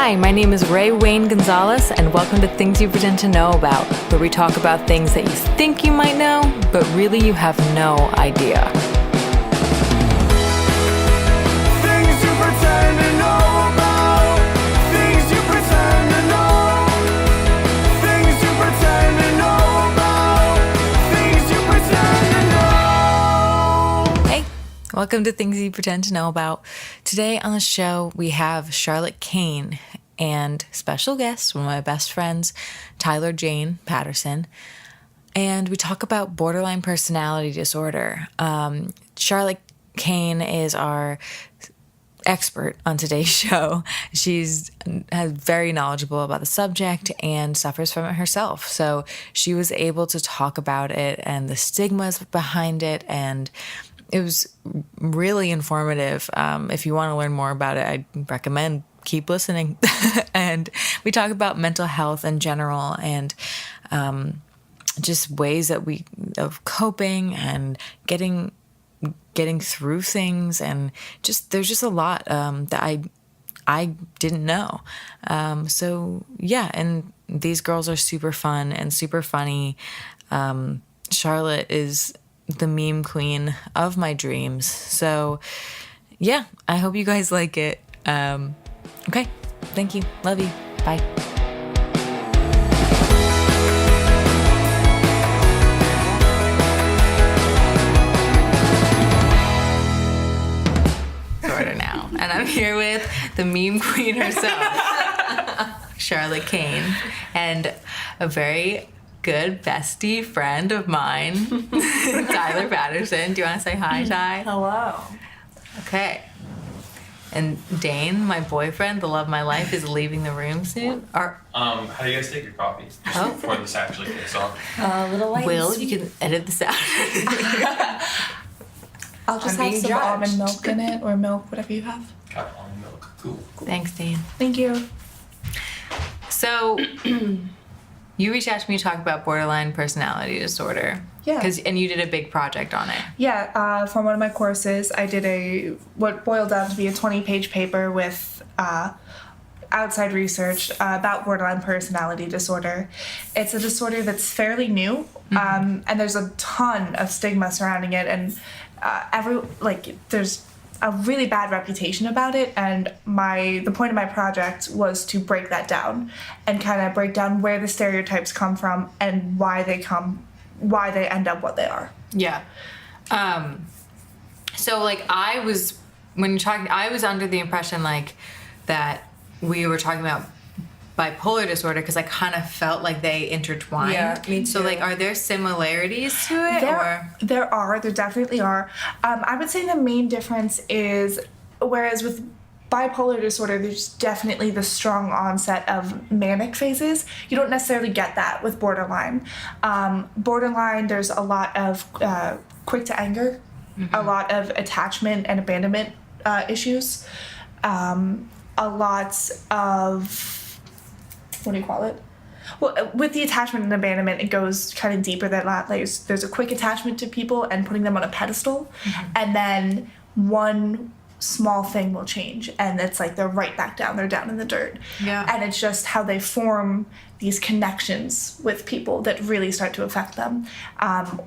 Hi, my name is Rae Wayne Gonzalez, and welcome to Things You Pretend to Know About, where we talk about things that you think you might know, but really you have no idea. Things you pretend to know about. Things you pretend to know. Things you pretend to know about. Things you pretend to know. Hey, welcome to Things You Pretend to Know About. Today on the show, we have Charlotte Kane and special guest, one of my best friends, Tyler Jane Patterson. And we talk about borderline personality disorder. Charlotte Kane is our expert on today's show. She's very knowledgeable about the subject and suffers from it herself. So she was able to talk about it and the stigmas behind it, and it was really informative. If you want to learn more about it, I recommend keep listening. And we talk about mental health in general and just ways that of coping and getting through things, and there's just a lot that I didn't know. So yeah, and these girls are super fun and super funny. Charlotte is the meme queen of my dreams. So yeah, I hope you guys like it. Okay, thank you. Love you. Bye. Sorta now. And I'm here with the meme queen herself, Charlotte Kane, and a very good bestie friend of mine, Tyler Patterson. Do you want to say hi, Ty? Hello. Okay. And Dane, my boyfriend, the love of my life, is leaving the room soon. How do you guys take your coffee? Just before this actually kicks off. A little late. Will, you can edit this out. I'll just have some almond milk in it, or milk, whatever you have. Got almond milk. Cool. Thanks, Dane. Thank you. So, you reached out to me to talk about borderline personality disorder. Yeah. And you did a big project on it. Yeah, from one of my courses, I did what boiled down to be a 20-page paper with outside research about borderline personality disorder. It's a disorder that's fairly new, and there's a ton of stigma surrounding it, and there's a really bad reputation about it, and the point of my project was to break that down and kind of break down where the stereotypes come from and why they end up what they are. Yeah. So I was under the impression that we were talking about bipolar disorder because I kind of felt like they intertwined. Yeah, me too. So are there similarities to it? There definitely are. I would say the main difference is, whereas with bipolar disorder, there's definitely the strong onset of manic phases. You don't necessarily get that with borderline. Borderline, there's a lot of quick to anger, a lot of attachment and abandonment issues, a lot of, what do you call it? Well, with the attachment and abandonment, it goes kind of deeper than that. There's a quick attachment to people and putting them on a pedestal, and then one small thing will change, and it's they're right back down. They're down in the dirt. Yeah. And it's just how they form these connections with people that really start to affect them.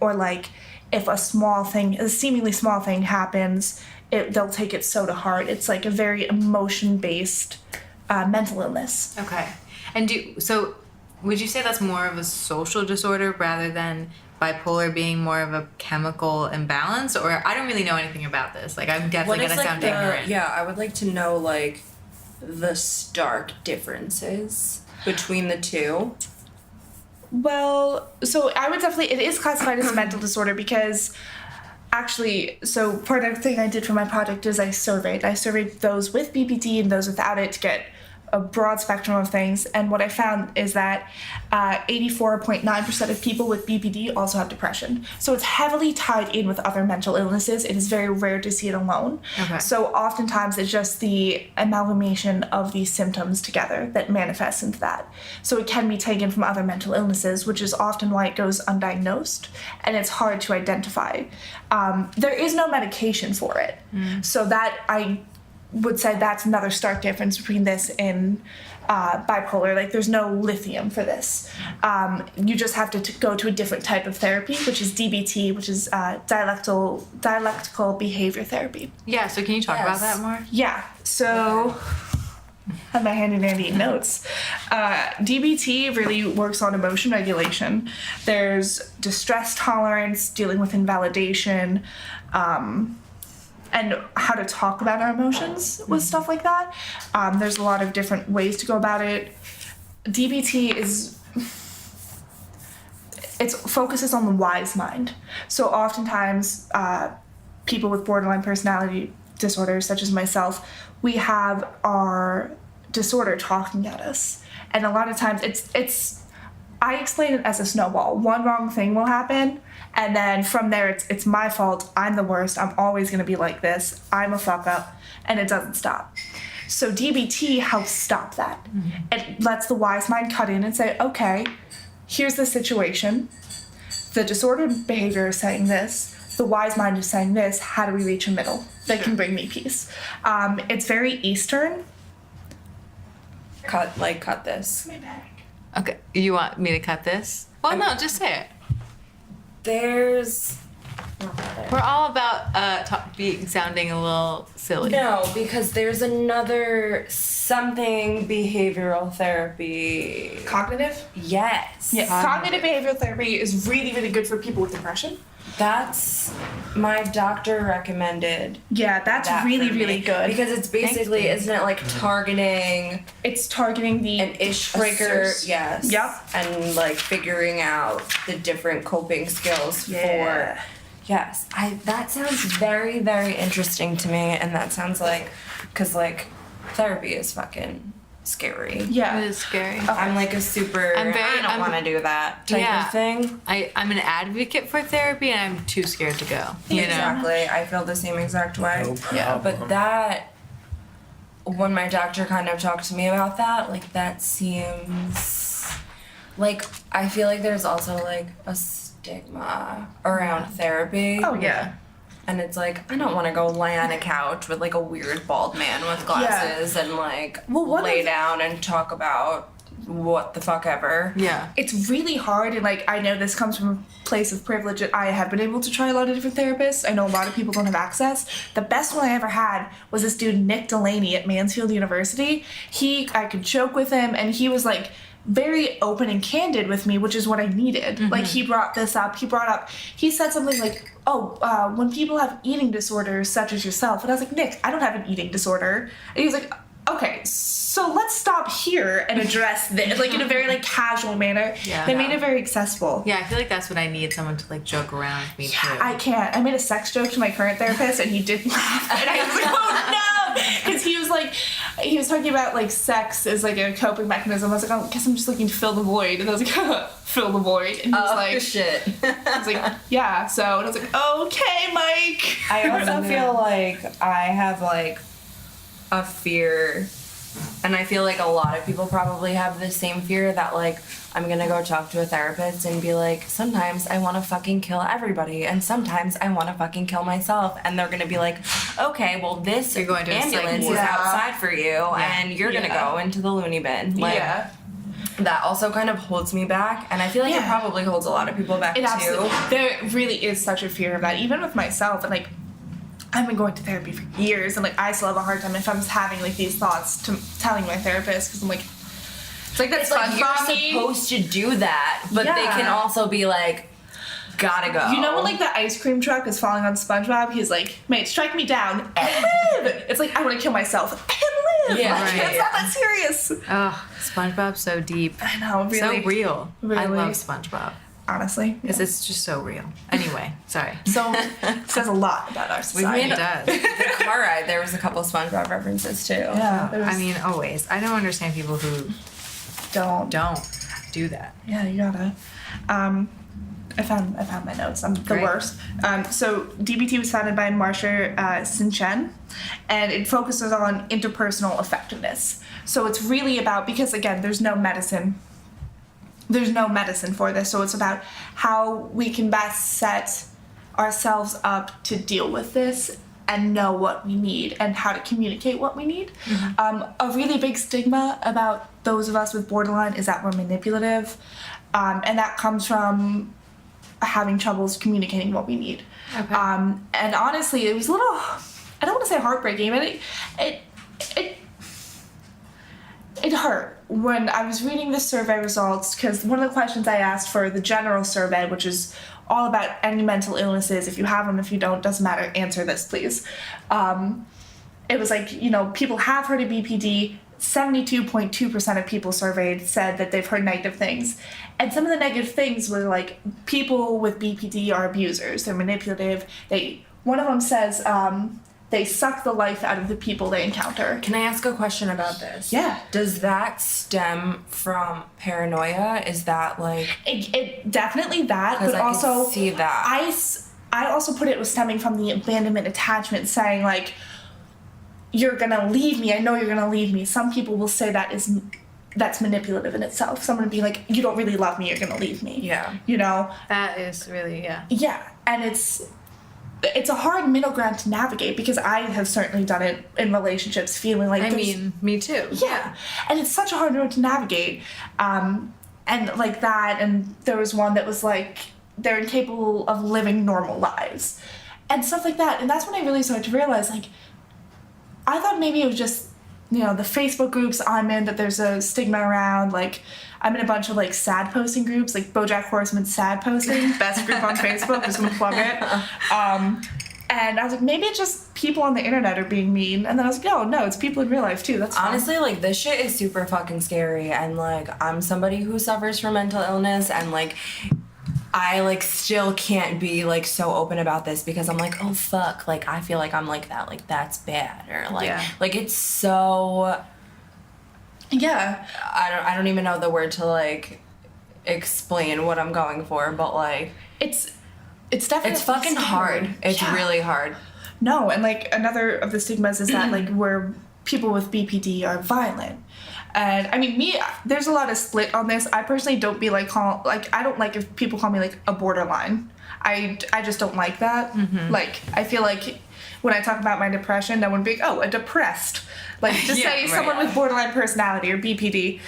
Or if a seemingly small thing happens, they'll take it so to heart. It's a very emotion-based mental illness. Okay. And would you say that's more of a social disorder rather than bipolar being more of a chemical imbalance? Or I don't really know anything about this. I'm definitely going to sound ignorant. Yeah, I would like to know, the stark differences between the two. Well, so I would definitely, it is classified as a mental disorder because actually, so part of the thing I did for my project is I surveyed those with BPD and those without it to get a broad spectrum of things, and what I found is that 84.9% of people with BPD also have depression. So it's heavily tied in with other mental illnesses. It is very rare to see it alone. Okay. So oftentimes it's just the amalgamation of these symptoms together that manifests into that. So it can be taken from other mental illnesses, which is often why it goes undiagnosed, and it's hard to identify. There is no medication for it. So that would say that's another stark difference between this and bipolar. Like, there's no lithium for this. You just have to go to a different type of therapy, which is DBT, which is dialectical behavior therapy. Yeah, so can you talk about that more? Yeah, so I have my handy dandy notes. DBT really works on emotion regulation. There's distress tolerance, dealing with invalidation, and how to talk about our emotions with stuff like that. There's a lot of different ways to go about it. DBT it focuses on the wise mind. So oftentimes, people with borderline personality disorders, such as myself, we have our disorder talking at us. And a lot of times I explain it as a snowball. One wrong thing will happen, and then from there it's my fault. I'm the worst. I'm always going to be like this. I'm a fuck up, and it doesn't stop. So DBT helps stop that. Mm-hmm. It lets the wise mind cut in and say, okay, here's the situation. The disordered behavior is saying this. The wise mind is saying this. How do we reach a middle that can bring me peace? It's very Eastern. Cut this. Okay, you want me to cut this? Well, no, just say it. There's... We're all about sounding a little silly. No, because there's another something behavioral therapy. Cognitive? Yes. Yes. Cognitive behavioral therapy is really, really good for people with depression. That's my doctor recommended. Yeah, that's really, really good. Because it's basically, isn't it like targeting? It's targeting the an trigger, yes. Yep. And like figuring out the different coping skills for. Yes, that sounds very, very interesting to me, and that sounds like, because like, therapy is fucking scary. Yeah. It is scary. I'm like a super, I don't want to do that type of thing. I'm an advocate for therapy, and I'm too scared to go. You know? Exactly. I feel the same exact way. No problem. Yeah, but that, when my doctor kind of talked to me about that, like that seems, like, I feel like there's also like a stigma around therapy. Oh, yeah. And it's like, I don't want to go lay on a couch with like a weird bald man with glasses and like lay down and talk about what the fuck ever. Yeah. It's really hard, and like, I know this comes from a place of privilege. I have been able to try a lot of different therapists. I know a lot of people don't have access. The best one I ever had was this dude, Nick Delaney at Mansfield University. I could joke with him, and he was like, very open and candid with me, which is what I needed. Mm-hmm. Like, he brought this up. He said something like, when people have eating disorders such as yourself. And I was like, Nick, I don't have an eating disorder. And he was like, okay, so let's stop here and address this, like, in a very, like, casual manner. Yeah. They made it very accessible. Yeah, I feel like that's what I need, someone to, like, joke around with me, too. I can't. I made a sex joke to my current therapist, and he didn't laugh. And I was like, oh, no! Because he was talking about, like, sex as, like, a coping mechanism. I was like, I guess I'm just looking to fill the void. And I was like, fill the void. And he was like, shit. I was like, yeah, so. And I was like, okay, Mike. I also feel like I have, like, a fear, and I feel like a lot of people probably have the same fear that, like, I'm gonna go talk to a therapist and be like, sometimes I want to fucking kill everybody, and sometimes I want to fucking kill myself, and they're gonna be like, okay, well, this You're going to a ambulance psych is ward. outside for you, and you're gonna go into the loony bin. Like, that also kind of holds me back, and I feel like it probably holds a lot of people back, It too. absolutely, there really is such a fear of that, even with myself. And, like, I've been going to therapy for years, and, like, I still have a hard time if I'm having, like, these thoughts to telling my therapist, because I'm like, it's like, that's like, fun, you're mommy. supposed to do that, but they can also be like, gotta go. You know when, like, the ice cream truck is falling on SpongeBob? He's like, mate, strike me down and live! It's like, I want to kill myself and live! Yeah, Like, right. it's not that serious! Oh, SpongeBob's so deep. I know, really. So real. I Really. love SpongeBob. Honestly. Because it's just so real. Anyway, sorry. So, it says a lot about our society. It does. The car ride, there was a couple SpongeBob references, too. Yeah, there was, I mean, always. I don't understand people who don't do that. Yeah, you gotta. I found my notes. I'm the Great. worst. So DBT was founded by Marsha Sinchen, and it focuses on interpersonal effectiveness. So it's really about, because again, there's no medicine for this. So it's about how we can best set ourselves up to deal with this and know what we need and how to communicate what we need. A really big stigma about those of us with borderline is that we're manipulative, and that comes from having troubles communicating what we need. Okay. And honestly, it was a little, I don't want to say heartbreaking, but it hurt when I was reading the survey results, because one of the questions I asked for the general survey, which is all about any mental illnesses, if you have them, if you don't, doesn't matter, answer this please. It was like, people have heard of BPD. 72.2% of people surveyed said that they've heard negative things. And some of the negative things were like, people with BPD are abusers, they're manipulative. One of them says they suck the life out of the people they encounter. Can I ask a question about this? Yeah. Does that stem from paranoia? Is that like... It definitely that, but I also... can see that. I also put it was stemming from the abandonment attachment, saying like, you're gonna leave me, I know you're gonna leave me. Some people will say that's manipulative in itself. Someone would be like, you don't really love me, you're gonna leave me. Yeah. That is really, yeah. Yeah, and it's a hard middle ground to navigate, because I have certainly done it in relationships, feeling like me too. Yeah, and it's such a hard road to navigate. And like that, and there was one that was like, they're incapable of living normal lives and stuff like that. And that's when I really started to realize, like, I thought maybe it was just, the Facebook groups I'm in, that there's a stigma around. Like, I'm in a bunch of like sad posting groups, like BoJack Horseman's sad posting, best group on Facebook, just gonna plug it. And I was like, maybe it's just people on the internet are being mean. And then I was like, oh no, it's people in real life too. That's fine. Honestly, like, this shit is super fucking scary. And like, I'm somebody who suffers from mental illness, and like, I like still can't be like so open about this, because I'm like, oh fuck, like I feel like I'm like that, like that's bad, or like like it's so, yeah, I don't even know the word to like explain what I'm going for, but like it's definitely, it's fucking hard. It's really hard. No, and like another of the stigmas is that like where people with BPD are violent. And I mean, there's a lot of split on this. I personally don't be like, I don't like if people call me like a borderline. I just don't like that. Mm-hmm. Like, I feel like when I talk about my depression, no one would be like, oh, a depressed. Like, just say someone with borderline personality or BPD,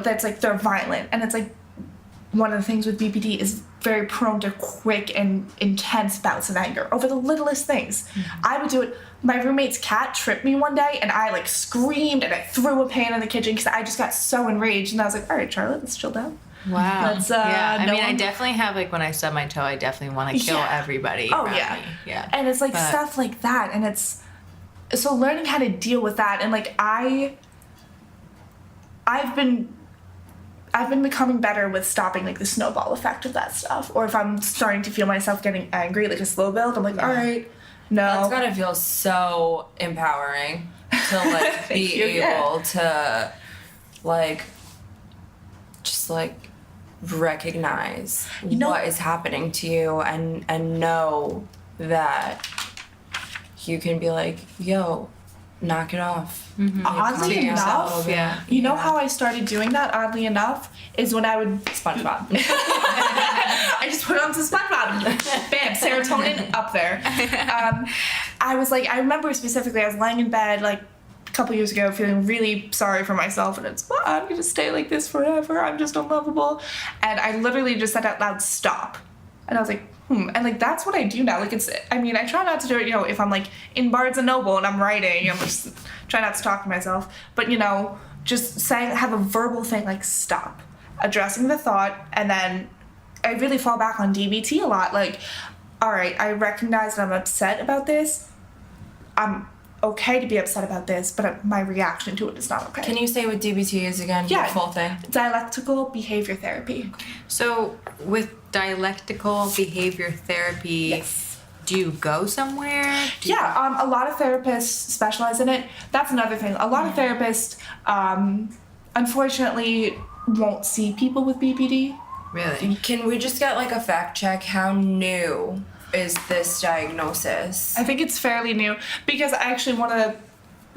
that's like, they're violent. And it's like, one of the things with BPD is very prone to quick and intense bouts of anger over the littlest things. Mm-hmm. I would do it. My roommate's cat tripped me one day, and I like screamed, and I threw a pan in the kitchen because I just got so enraged. And I was like, all right, Charlotte, let's chill down. Wow. Let's, I definitely have, like, when I stub my toe, I definitely want to kill everybody around me. Yeah. And it's like stuff like that. And it's so learning how to deal with that. And like I've been becoming better with stopping like the snowball effect of that stuff. Or if I'm starting to feel myself getting angry, like a slow build, I'm like, all right, no. That's gotta feel so empowering to like be able to like just like recognize what is happening to you and know that you can be like, yo, knock it off. Mm-hmm. Oddly enough, you know how I started doing that, oddly enough, is when I would SpongeBob. I just put on some SpongeBob. Bam, serotonin up there. I remember specifically, I was lying in bed like a couple years ago feeling really sorry for myself, and it's, I'm gonna stay like this forever, I'm just unlovable. And I literally just said out loud, stop. And I was like, and like that's what I do now. Like I try not to do it, if I'm like in Barnes and Noble and I'm writing, I'm just try not to talk to myself. But just saying, have a verbal thing like stop, addressing the thought, and then I really fall back on DBT a lot. Like, all right, I recognize that I'm upset about this. I'm okay to be upset about this, but my reaction to it is not okay. Can you say what DBT is again? Yeah, the full thing. Dialectical behavior therapy. So with dialectical behavior therapy, do you go somewhere? A lot of therapists specialize in it. That's another thing. A lot of therapists, unfortunately, won't see people with BPD. Really? Can we just get like a fact check? How new is this diagnosis? I think it's fairly new, because actually one of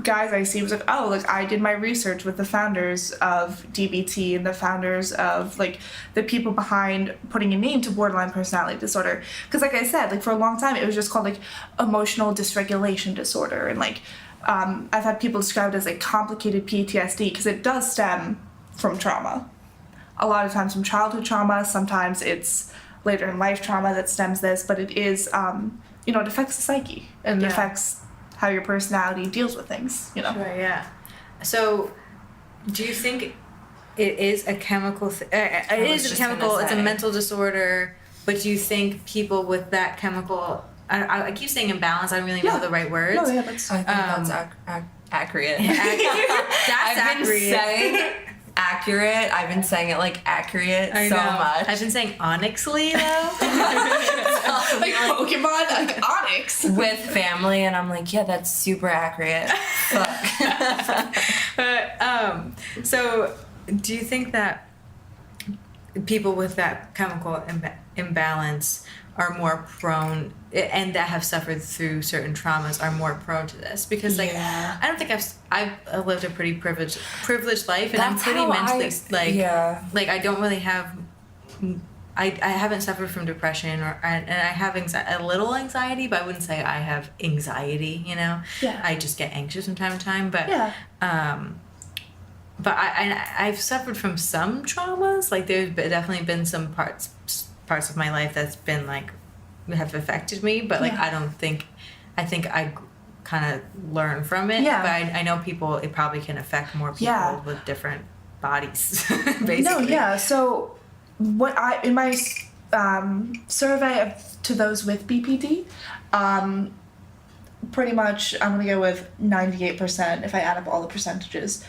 guys I see was like, oh, like I did my research with the founders of DBT and the founders of like the people behind putting a name to borderline personality disorder. Because like I said, like for a long time it was just called like emotional dysregulation disorder, and like I've had people describe it as like complicated PTSD because it does stem from trauma. A lot of times from childhood trauma, sometimes it's later in life trauma that stems this, but it is, it affects the psyche and it affects how your personality deals with things, Sure, yeah. So, do you think it is a chemical? It's a mental disorder. But do you think people with that chemical? I keep saying imbalance. I don't really know the right words. No, yeah, that's. I think that's accurate. That's I've been saying accurate. I've been saying it like accurate so much. I've been saying onyxly though. like Pokemon, like Onyx. With family, and I'm like, yeah, that's super accurate. Fuck. But, so do you think that people with that chemical imbalance are more prone, and that have suffered through certain traumas are more prone to this? Because like I don't think I've lived a pretty privileged life, and I'm pretty mentally like I don't really have I haven't suffered from depression and I have a little anxiety, but I wouldn't say I have anxiety, I just get anxious from time to time, but but I've suffered from some traumas. Like there's definitely been some parts of my life that's been like have affected me, but like I think I kind of learn from it. But I know it probably can affect more people with different bodies. Basically. No, yeah. So what in my survey to those with BPD, pretty much I'm gonna go with 98% if I add up all the percentages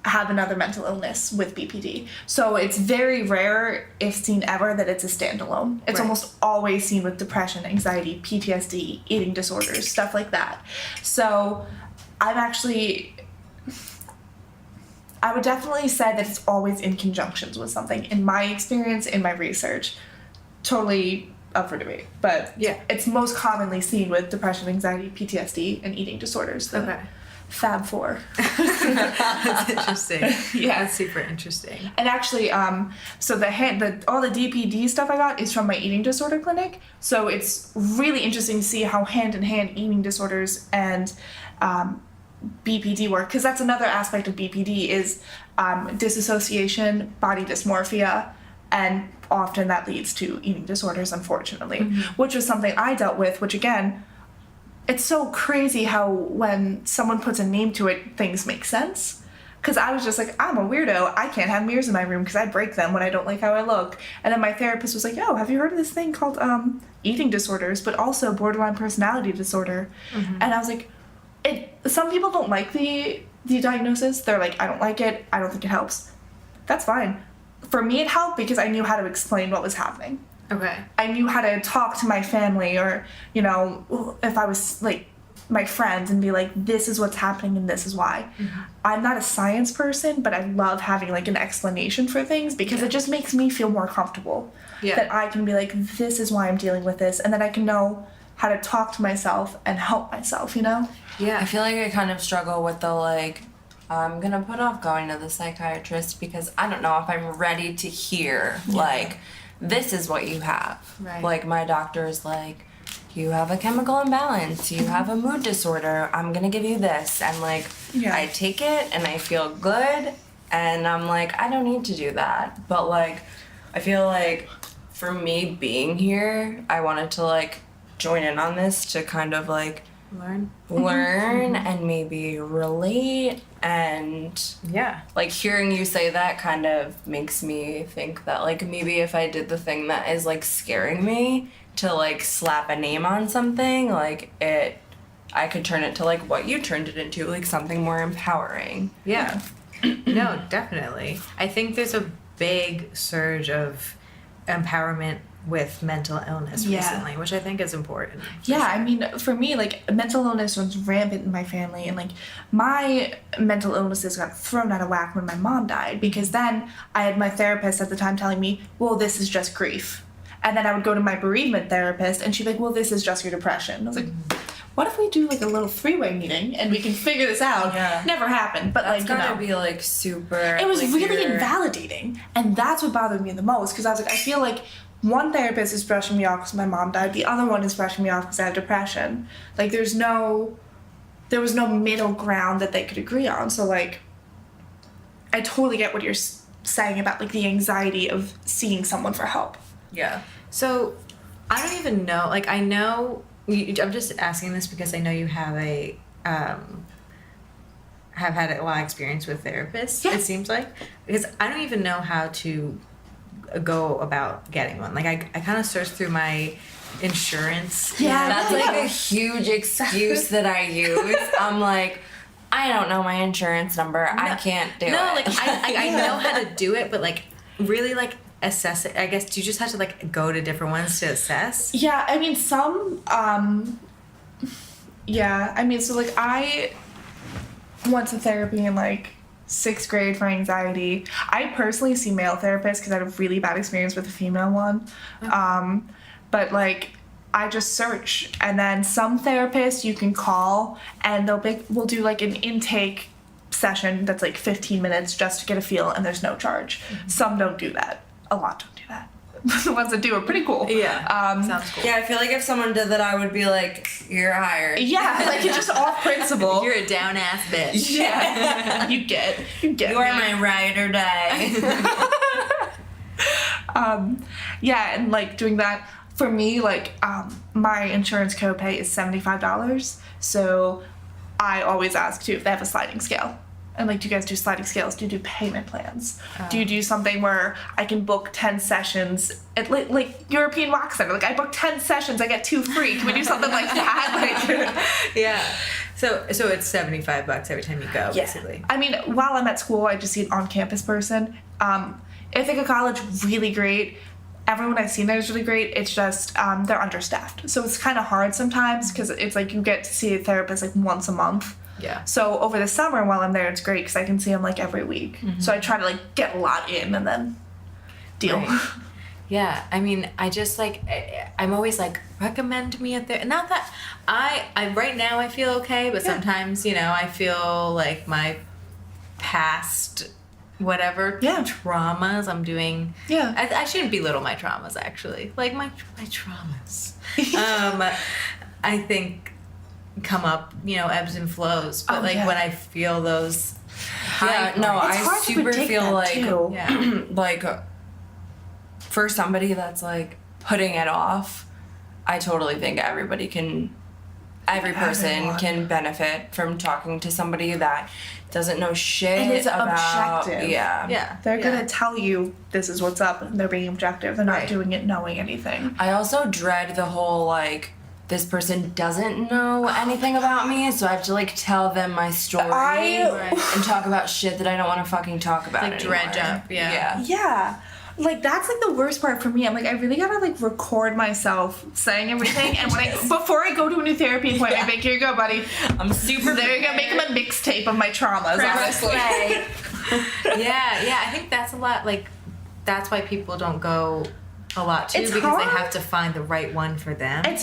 have another mental illness with BPD. So it's very rare, if seen ever, that it's a standalone. It's almost always seen with depression, anxiety, PTSD, eating disorders, stuff like that. So I would definitely say that it's always in conjunctions with something. In my experience, in my research, totally up for debate. But it's most commonly seen with depression, anxiety, PTSD, and eating disorders. Fab Four. That's interesting. That's super interesting. And actually, so all the DPD stuff I got is from my eating disorder clinic. So it's really interesting to see how hand in hand eating disorders and BPD work, because that's another aspect of BPD is disassociation, body dysmorphia, and often that leads to eating disorders, unfortunately, which was something I dealt with, which again, it's so crazy how when someone puts a name to it, things make sense. Because I was just like, I'm a weirdo. I can't have mirrors in my room because I break them when I don't like how I look. And then my therapist was like, oh, have you heard of this thing called eating disorders, but also borderline personality disorder? And I was like, some people don't like the diagnosis. They're like, I don't like it. I don't think it helps. That's fine. For me, it helped because I knew how to explain what was happening. Okay. I knew how to talk to my family or, if I was like my friends and be like, this is what's happening and this is why. I'm not a science person, but I love having like an explanation for things because it just makes me feel more comfortable. That I can be like, this is why I'm dealing with this. And then I can know how to talk to myself and help myself, Yeah. I feel like I kind of struggle with the like, I'm going to put off going to the psychiatrist because I don't know if I'm ready to hear like, this is what you have. Right. Like my doctor is like, you have a chemical imbalance, you have a mood disorder, I'm gonna give you this. And like, I take it and I feel good and I'm like, I don't need to do that. But like, I feel like for me being here, I wanted to like join in on this to kind of like learn and maybe relate, and like hearing you say that kind of makes me think that like maybe if I did the thing that is like scaring me to like slap a name on something, like I could turn it to like what you turned it into, like something more empowering. No, definitely. I think there's a big surge of empowerment with mental illness recently, which I think is important. I mean, for me, like, mental illness was rampant in my family, and, like, my mental illnesses got thrown out of whack when my mom died, because then I had my therapist at the time telling me, well, this is just grief. And then I would go to my bereavement therapist, and she'd be like, well, this is just your depression. I was like, what if we do like a little 3-way meeting and we can figure this out? Yeah. Never happened, but That's like, gotta be like super. it was like, really you're- invalidating, and that's what bothered me the most, because I was like, I feel like one therapist is brushing me off because my mom died, the other one is brushing me off because I have depression. Like, there was no middle ground that they could agree on. So like, I totally get what you're saying about like the anxiety of seeing someone for help. Yeah. So, I don't even know. Like, I know. I'm just asking this because I know you have have had a lot of experience with therapists. Yeah. It seems like, because I don't even know how to go about getting one. Like, I kind of search through my insurance. Yeah. That's like a huge excuse that I use. I'm like, I don't know my insurance number. I can't do it. No, like I know how to do it, but like really like assess it. I guess do you just have to like go to different ones to assess? Yeah, I mean, some, yeah, I mean, so, like, I went to therapy in, like, 6th grade for anxiety. I personally see male therapists because I had a really bad experience with a female one. But, like, I just search. And then some therapists you can call, and we'll do, like, an intake session that's, like, 15 minutes just to get a feel, and there's no charge. Some don't do that. A lot don't do that. The ones that do are pretty cool. Yeah, sounds cool. Yeah, I feel like if someone did that, I would be like, you're hired. Yeah, like, it's just off principle. You're a down ass bitch. Yeah, you get You are me. my ride or die. Yeah, and like doing that for me, like my insurance copay is $75, so I always ask too if they have a sliding scale. And like, do you guys do sliding scales? Do you do payment plans? Do you do something where I can book 10 sessions at like European Wax Center? Like, I book 10 sessions, I get 2 free. Can we do something like that? Like, Yeah. So it's $75 every time you go, basically. I mean, while I'm at school, I just see an on-campus person. Ithaca College, really great. Everyone I've seen there is really great. It's just they're understaffed, so it's kind of hard sometimes because it's like you get to see a therapist like once a month. Yeah. So over the summer while I'm there, it's great because I can see them like every week. So I try to like get a lot in and then deal. Right. Yeah, I mean, I just like, I'm always like, recommend me a therapist. Not that I right now I feel okay, but sometimes, you know, I feel like my past whatever traumas I'm doing. Yeah. I shouldn't belittle my traumas, actually. Like, my traumas. I think come up, you know, ebbs and flows. But, when I feel those high Yeah, no, It's I hard to super predict feel that, like, too. Yeah. like, for somebody that's like putting it off, I totally think every person Everyone. can benefit from talking to somebody that doesn't know shit And is about. objective. Yeah. Yeah. They're gonna tell you this is what's up, and they're being objective. They're not Right. doing it knowing anything. I also dread the whole like, this person doesn't know anything about me, so I have to like tell them my story I- and talk about shit that I don't want to fucking talk about Like, dredge anymore. up, yeah. Yeah. Like, that's like the worst part for me. I'm like, I really gotta like record myself saying everything, and when before I go to a new therapy appointment, like, here you go, buddy. I'm super. There you go. Make him a mixtape of my traumas. Honestly. Yeah, I think that's a lot, like, that's why people don't go a lot too, It's because they hard. have to find the right one for them. And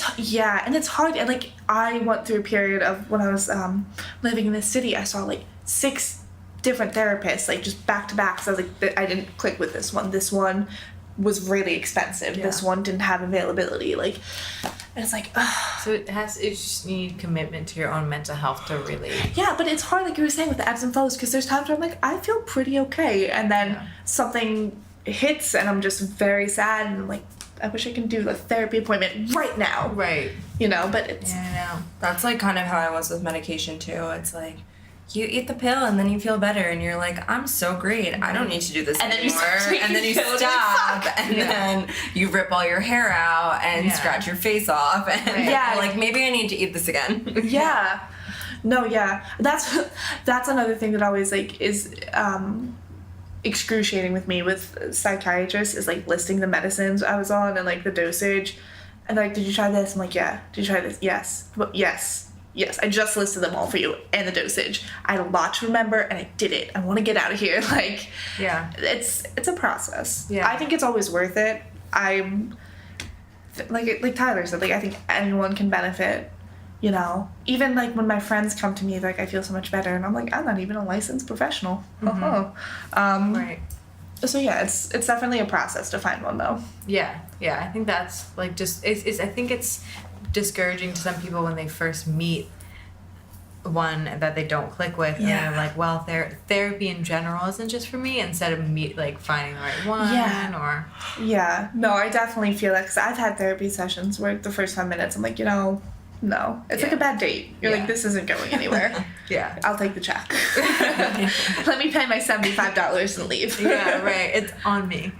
it's hard. And like, I went through a period of when I was living in the city, I saw like 6 different therapists, like just back to back. So I was like, I didn't click with this one. This one was really expensive. This one didn't have availability. Like, and it's like, ugh. So it's just, you need commitment to your own mental health to really. Yeah, but it's hard, like you were saying, with the ebbs and flows, because there's times where I'm like, I feel pretty okay, and then something hits, and I'm just very sad, and I'm like, I wish I could do a therapy appointment right now. Right. You know, but it's Yeah, I know. That's like kind of how I was with medication too. It's like, you eat the pill and then you feel better and you're like, I'm so great. I don't need to do this And then you anymore. start taking And then you pills, you're stop like, fuck. and then you rip all your hair out and scratch your face off and Yeah. like, maybe I need to eat this again. yeah. No, yeah. That's another thing that always like is excruciating with me with psychiatrists is like listing the medicines I was on and like the dosage. And like, did you try this? I'm like, yeah. Did you try this? Yes. But yes. I just listed them all for you and the dosage. I had a lot to remember and I did it. I want to get out of here. Like, Yeah. it's a process. Yeah. I think it's always worth it. I'm like Tyler said, like, I think anyone can benefit You know, even like when my friends come to me, like I feel so much better, and I'm like, I'm not even a licensed professional. Right. So yeah, it's definitely a process to find one though. Yeah. I think that's like just it's I think it's discouraging to some people when they first meet one that they don't click with, and Yeah. they're like, well, therapy in general isn't just for me. Instead of like finding the right one, Yeah. or Yeah, no, I definitely feel that because I've had therapy sessions where the first 5 minutes I'm like, no, it's like Yeah. a bad date. You're Yeah. like, this isn't going anywhere. yeah. I'll take the check. Let me pay my $75 and leave. Yeah, right. It's on me.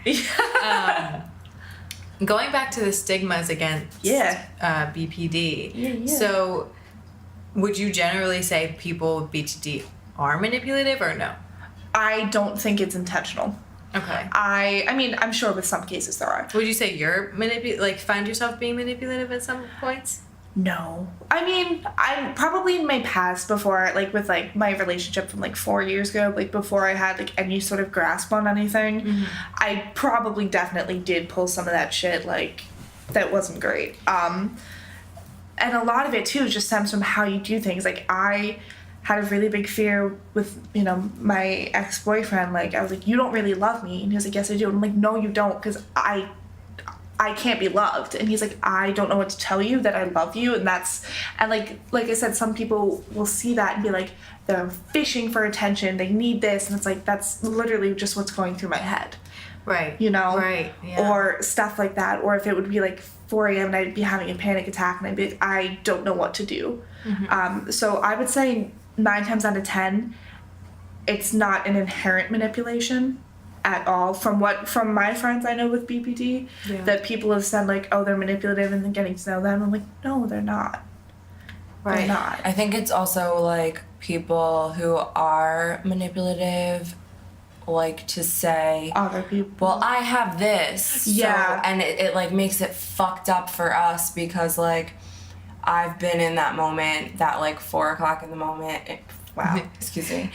Going back to the stigmas against BPD. Yeah. So, would you generally say people with BPD are manipulative or no? I don't think it's intentional. Okay. I mean, I'm sure with some cases there are. Would you say you're find yourself being manipulative at some points? No. I mean, I'm probably in my past before, like, with, like, my relationship from, like, 4 years ago, like, before I had, like, any sort of grasp on anything, I probably definitely did pull some of that shit, like, that wasn't great. And a lot of it, too, just stems from how you do things. Like, I had a really big fear with, my ex-boyfriend. Like, I was like, you don't really love me. And he was like, yes, I do. And I'm like, no, you don't, because I can't be loved. And he's like, I don't know what to tell you, that I love you. And like I said, some people will see that and be like, they're fishing for attention, they need this, and it's like, that's literally just what's going through my head. Right. Right. Yeah. Or stuff like that. Or if it would be like 4 a.m. and I'd be having a panic attack and I'd be like, I don't know what to do. So I would say 9 times out of 10, it's not an inherent manipulation at all. From my friends I know with BPD, that people have said like, oh, they're manipulative, and then getting to know them, I'm like, no, they're not. Right. They're not. I think it's also like people who are manipulative like to say, Other people. well, I have this. Yeah. So, and it like makes it fucked up for us because like I've been in that moment, that like 4 o'clock in the moment. Wow, excuse me.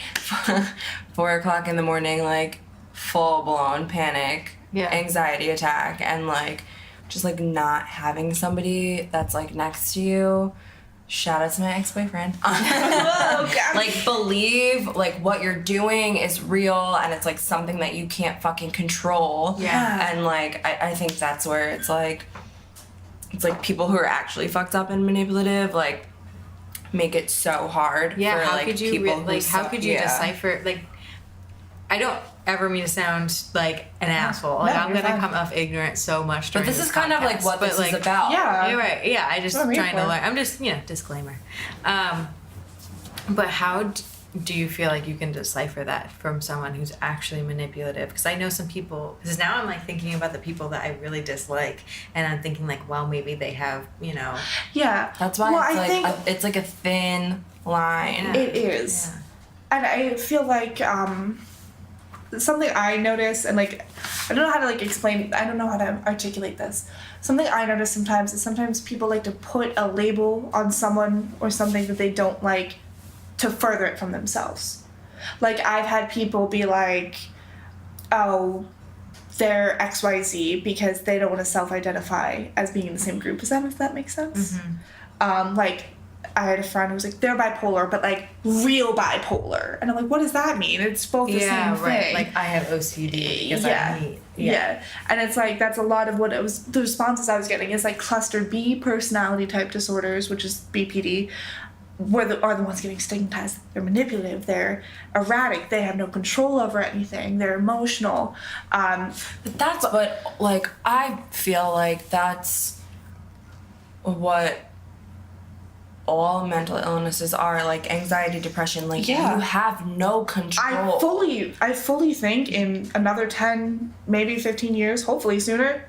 4 o'clock in the morning, like full blown panic, anxiety attack, and like just like not having somebody that's like next to you. Shout out to my ex-boyfriend. Like believe like what you're doing is real and it's like something that you can't fucking control. Yeah. And like I think that's where it's like people who are actually fucked up and manipulative like make it so hard for how like could you people who how could you decipher, like, I don't ever mean to sound like an asshole. Like, No, I'm you're gonna fine. come off ignorant so much during But this is kind of like podcast, what but, this like, is about. Yeah. You're right. Yeah, I just What I'm here trying to for. learn. I'm just, disclaimer. But how do you feel like you can decipher that from someone who's actually manipulative? Because I know some people. Because now I'm like thinking about the people that I really dislike, and I'm thinking like, well, maybe they have, Yeah. That's why Well, it's I like think it's like a thin line. it is. And I feel like something I notice, and like I don't know how to like explain, I don't know how to articulate this. Something I notice sometimes is sometimes people like to put a label on someone or something that they don't like to further it from themselves. Like I've had people be like, oh, they're XYZ because they don't want to self-identify as being in the same group as them, if that makes sense. Like I had a friend who was like, they're bipolar, but like real bipolar. And I'm like, what does that mean? It's both the same thing. Like I have OCD because Yeah. I need. Yeah. And it's like, that's a lot of what it was, the responses I was getting is like cluster B personality type disorders, which is BPD, are the ones getting stigmatized. They're manipulative, they're erratic, they have no control over anything, they're emotional. But that's what, like, I feel like that's what all mental illnesses are, like anxiety, depression, like Yeah. you have no control. I fully think in another 10, maybe 15 years, hopefully sooner,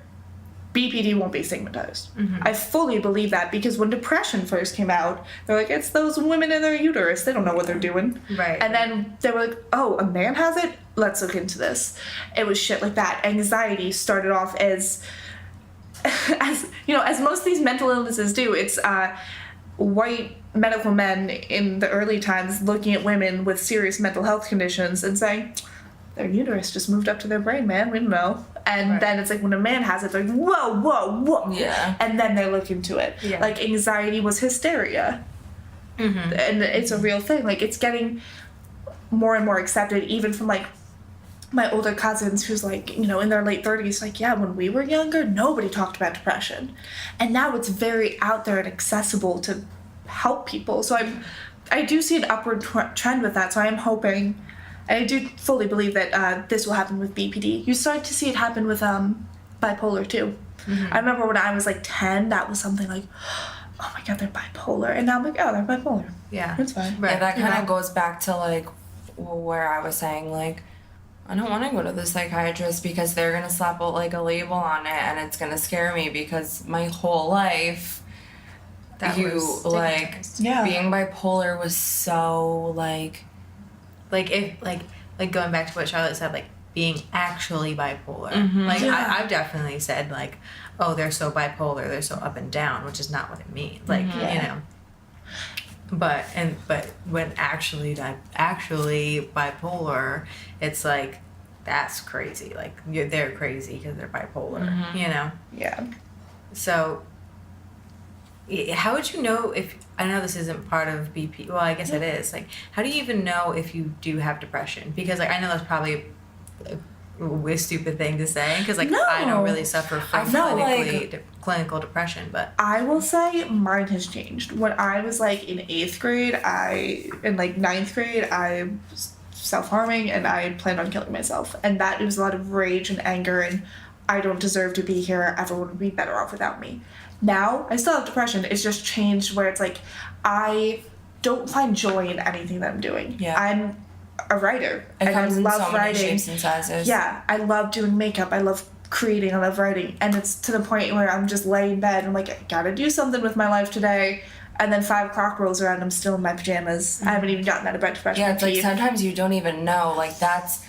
BPD won't be stigmatized. I fully believe that because when depression first came out, they're like, it's those women in their uterus. They don't know what they're doing. Right. And then they were like, oh, a man has it? Let's look into this. It was shit like that. Anxiety started off as most of these mental illnesses do. It's white medical men in the early times looking at women with serious mental health conditions and saying, their uterus just moved up to their brain, man. We don't know. And then it's like when a man has it, they're like, whoa, whoa, whoa. Yeah. And then they look into it. Yeah. Like anxiety was hysteria. And it's a real thing. Like it's getting more and more accepted, even from like my older cousins who's like, you know, in their late 30s, like, yeah, when we were younger, nobody talked about depression. And now it's very out there and accessible to help people. So I do see an upward trend with that. So I'm hoping, and I do fully believe that this will happen with BPD. You start to see it happen with bipolar too. I remember when I was like 10, that was something like, oh my God, they're bipolar. And now I'm like, oh, they're bipolar. Yeah. It's fine. Yeah, that kind You of know? goes back to like where I was saying like I don't want to go to the psychiatrist because they're gonna slap a label on it and it's gonna scare me because my whole life That was like stigmatized. Yeah. being bipolar was so like If going back to what Charlotte said, like being actually bipolar. Like Yeah. I've definitely said like, oh, they're so bipolar, they're so up and down, which is not what it means. Like Yeah. you know. But when actually bipolar, it's like that's crazy. Like they're crazy because they're bipolar. You know. Yeah. So, how would you know if, I know this isn't part of BP, well, I guess it is, like, how do you even know if you do have depression? Because, like, I know that's probably a stupid thing to say, because, like, No. I don't really suffer from I feel clinical depression, but... I will say mine has changed. When I was like in 8th grade, in like 9th grade, I was self-harming and I planned on killing myself. And that was a lot of rage and anger and I don't deserve to be here. Everyone would be better off without me. Now, I still have depression. It's just changed where it's like, I don't find joy in anything that I'm doing. Yeah. I'm a writer. it and comes I in love so many writing. shapes and sizes. Yeah, I love doing makeup. I love creating. I love writing. And it's to the point where I'm just laying in bed and I'm like, I gotta do something with my life today. And then 5 o'clock rolls around, I'm still in my pajamas. I haven't even gotten out of bed to brush Yeah, my it's like teeth. sometimes you don't even know. Like that's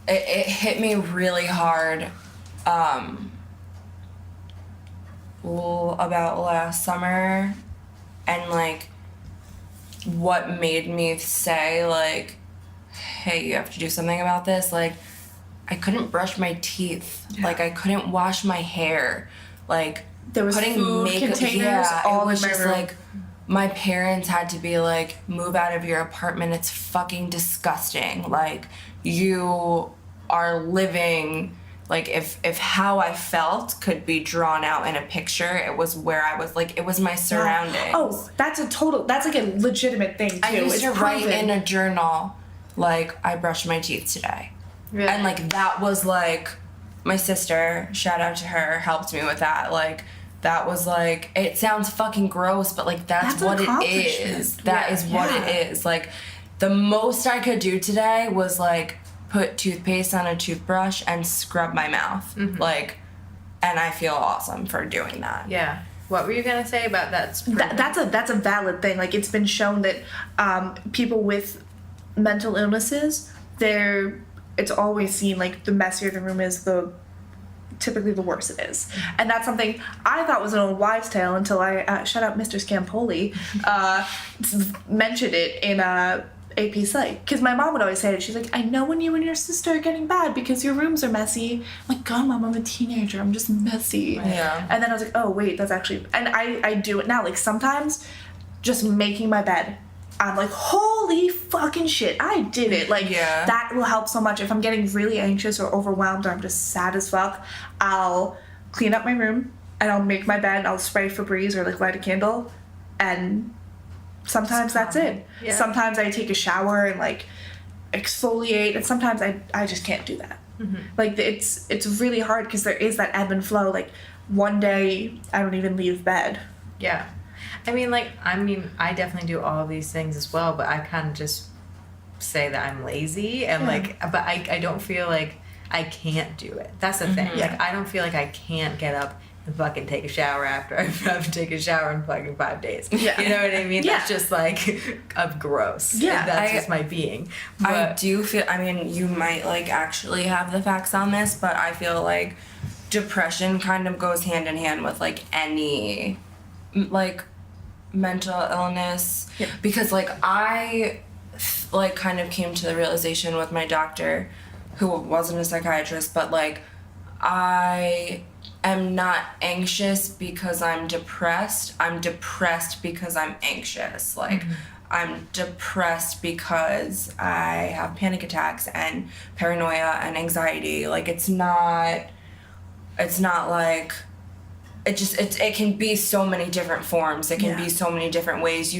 it hit me really hard about last summer and like what made me say like, hey, you have to do something about this. Like I couldn't brush my teeth. Like I couldn't wash my hair. Like There was putting food makeup containers all it was in my just room. like my parents had to be like, move out of your apartment, it's fucking disgusting. Like you are living like if how I felt could be drawn out in a picture, it was where I was like, it was my surroundings. Oh, that's like a legitimate thing too. I used It's to write proven. in a journal like I brushed my teeth today. Really? And like that was like my sister, shout out to her, helped me with that. Like that was like, it sounds fucking gross, but like that's an what it accomplishment. is. That is what Yeah. it is. Like the most I could do today was like put toothpaste on a toothbrush and scrub my mouth. Like, and I feel awesome for doing that. Yeah. What were you going to say about that? That's a valid thing. Like it's been shown that people with mental illnesses, it's always seen like the messier the room is, typically the worse it is. And that's something I thought was an old wives' tale until I shout out Mr. Scampoli mentioned it in AP Psych, because my mom would always say it. She's like, I know when you and your sister are getting bad because your rooms are messy. I'm like, God, Mom, I'm a teenager, I'm just messy. Yeah. And then I was like, oh wait, that's actually, and I do it now. Like sometimes just making my bed, I'm like, holy fucking shit, I did it. Like Yeah. that will help so much. If I'm getting really anxious or overwhelmed or I'm just sad as fuck, I'll clean up my room and I'll make my bed and I'll spray Febreze or like light a candle, and sometimes that's it. Yeah. Sometimes I take a shower and like exfoliate, and sometimes I just can't do that. Like it's really hard because there is that ebb and flow. Like one day I don't even leave bed. Yeah. I mean, I definitely do all of these things as well, but I kind of just say that I'm lazy and but I don't feel like I can't do it. That's the thing. Yeah. Like, I don't feel like I can't get up and fucking take a shower after I haven't taken a shower in fucking 5 days. Yeah. You know what I mean? Yeah. That's just like gross. Yeah, That's I- just my being. I But do feel, I mean, you might like actually have the facts on this, but I feel like depression kind of goes hand in hand with like any like mental illness. Yeah. Because like I like kind of came to the realization with my doctor, who wasn't a psychiatrist, but like I am not anxious because I'm depressed. I'm depressed because I'm anxious. Like, I'm depressed because I have panic attacks and paranoia and anxiety. Like, it's not like, it can be so many different forms. It can be so many different ways.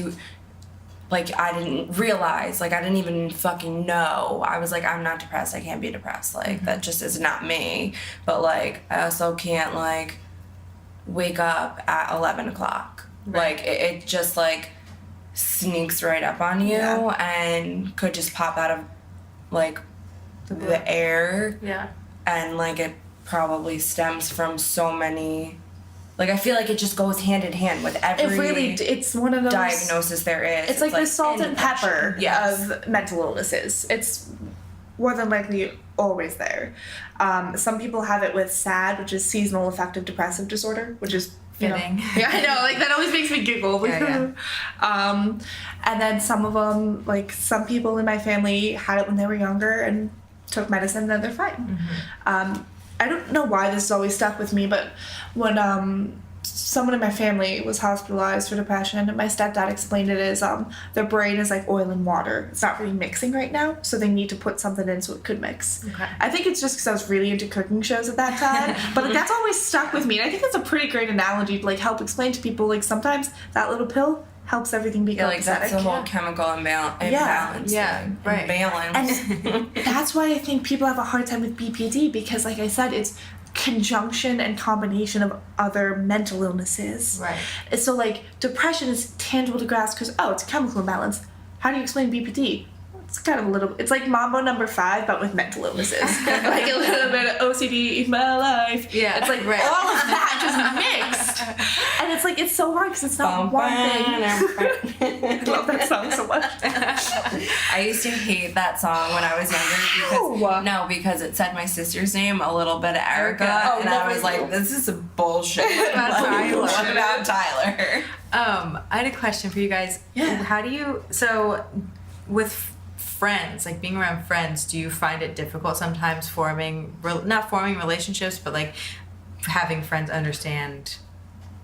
Like, I didn't realize, like, I didn't even fucking know. I was like, I'm not depressed. I can't be depressed. Like, that just is not me. But, like, I also can't, like, wake up at 11 o'clock. Right. Like, it just, like, sneaks right up on you and could just pop out of, like, the air. Yeah. And, like, it probably stems from so many... Like, I feel like it just goes hand in hand with every it's one of those diagnosis there is. It's like the salt and pepper Yes. of mental illnesses. It's more than likely always there. Some people have it with SAD, which is seasonal affective depressive disorder, which is Fitting. Yeah, I know. Like, that always makes me giggle. Yeah. And then some of them, like, some people in my family had it when they were younger and took medicine, and then they're fine. I don't know why this has always stuck with me, but when someone in my family was hospitalized for depression, my stepdad explained it as their brain is like oil and water. It's not really mixing right now, so they need to put something in so it could mix. Okay. I think it's just because I was really into cooking shows at that time, but like, that's always stuck with me. And I think that's a pretty great analogy to like help explain to people, like, sometimes that little pill helps everything be Yeah, like, that's the whole chemical imbalance. Yeah, right. Imbalance. And that's why I think people have a hard time with BPD, because, like I said, it's conjunction and combination of other mental illnesses. Right. And so, like, depression is tangible to grasp because, it's a chemical imbalance. How do you explain BPD? It's kind of it's like Mambo number 5, but with mental illnesses. Like a little bit of OCD in my life. Yeah, It's like all of that just mixed. And it's like, it's so hard because it's not one thing. I love that song so much. I used to hate that song when I was younger because it said my sister's name a little bit of Erica, and I was like, this is bullshit. What about Tyler? I had a question for you guys. Yeah. How do you, with friends, like being around friends, do you find it difficult sometimes not forming relationships, but like having friends understand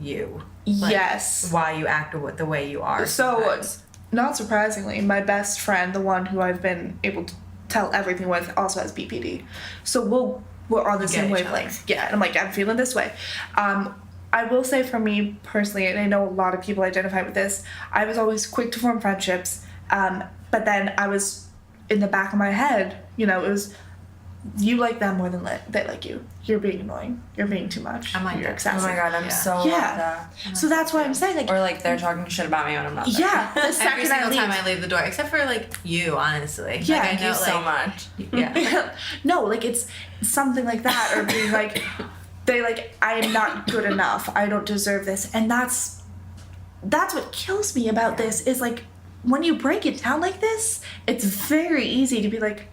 you? Like, Yes. why you act the way you are. So, sometimes. not surprisingly, my best friend, the one who I've been able to tell everything with, also has BPD. So we're on the same get each wavelength. Yeah, and I'm like, I'm feeling this way. I will say for me personally, and I know a lot of people identify with this, I was always quick to form friendships, but then I was, in the back of my head, it was, you like them more than they like you. You're being annoying. You're being too much. I'm like You're that. excessive. Oh my god, I'm so like that. So that's why I'm saying, like, Or like they're talking shit about me when I'm not there. yeah, the Every second single time leave. I leave the door, except for like you, honestly. Yeah, like, I Thank know, you so like, much. Yeah. No, like, it's something like that, or being like, I am not good enough. I don't deserve this. And that's what kills me about this, is like, when you break it down like this, it's very easy to be like,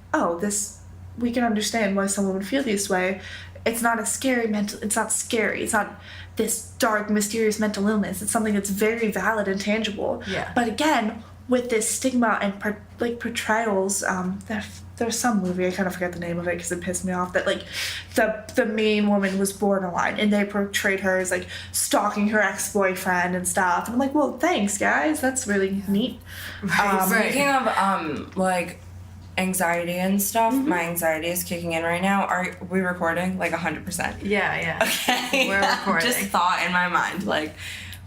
we can understand why someone would feel this way. It's not it's not scary. It's not this dark, mysterious mental illness. It's something that's very valid and tangible. Yeah. But again, with this stigma and portrayals, there's some movie, I kind of forget the name of it because it pissed me off, that like the main woman was borderline and they portrayed her as like stalking her ex-boyfriend and stuff. And I'm like, well, thanks guys, that's really neat. Speaking of like anxiety and stuff, my anxiety is kicking in right now. Are we recording? Like 100%. Yeah. Okay. We're recording. Just thought in my mind, like,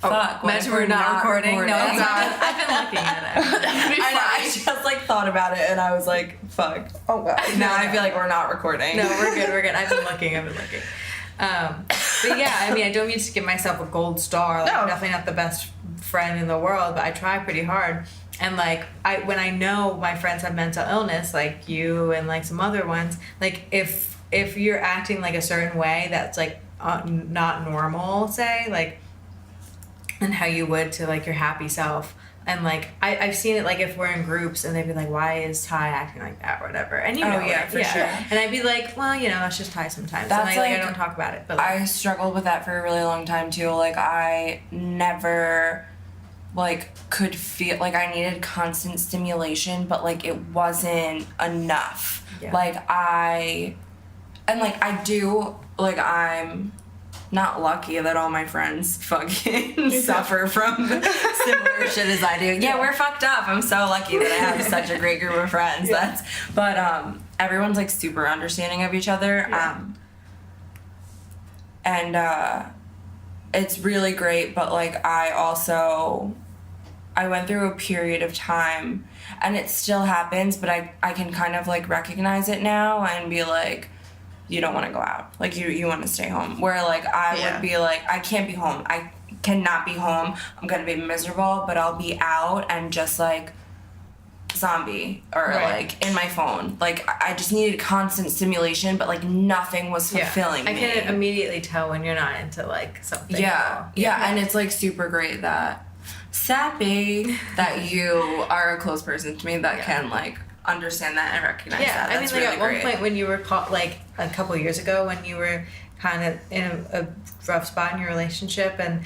fuck. what if Imagine we're not recording. No, it's not. I've been looking at it. I know. I just like thought about it and I was like, fuck. Oh god. Now I feel like we're not recording. No, we're good. I've been looking. But yeah, I mean, I don't mean to give myself a gold star. Like, No. I'm definitely not the best friend in the world, but I try pretty hard. And like, when I know my friends have mental illness, like you and like some other ones, like if you're acting like a certain way that's like not normal, say, like, and how you would to like your happy self. And like I've seen it, like if we're in groups and they'd be like, why is Ty acting like that or whatever, and you know, yeah, like, for sure. And I'd be like, well, that's just Ty sometimes. That's and I like- don't talk about it, but like, I struggled with that for a really long time too. Like I never like could feel like I needed constant stimulation, but like it wasn't enough. Yeah. Like and like I do, like I'm not lucky that all my friends fucking suffer from similar shit as I do. Yeah, we're fucked up. I'm so lucky that I have such a great group of friends. Yeah. But everyone's like super understanding of each other. Yeah. And it's really great, but like I went through a period of time, and it still happens, but I can kind of like recognize it now and be like, you don't want to go out. Like, you want to stay home. Where, like, I would be like, I can't be home. I cannot be home. I'm going to be miserable, but I'll be out and just, like, zombie or, like, in my phone. Like, I just needed constant stimulation, but, like, nothing was fulfilling me. I can immediately tell when you're not into, like, something. Yeah, and it's, like, super great that sappy that you are a close person to me that can, like, understand that and recognize that. That's I mean, like really at one point when you were like a couple years ago when you were kind of in a rough spot in your relationship, and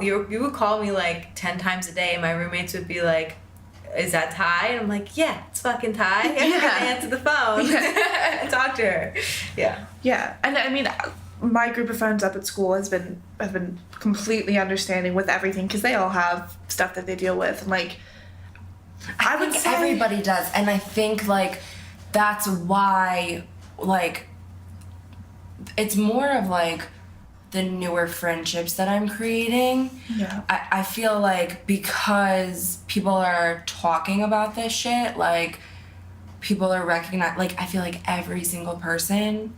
you would call me like 10 times a day, and my roommates would be like, is that Ty? And I'm like, yeah, it's fucking Ty. I'm gonna answer the phone and talk to her. Yeah, and I mean, my group of friends up at school has been completely understanding with everything, because they all have stuff that they deal with, and like, I would say everybody does, and I think like that's why like it's more of like the newer friendships that I'm creating. Yeah. I feel like because people are talking about this shit, like people are recognizing, like I feel like every single person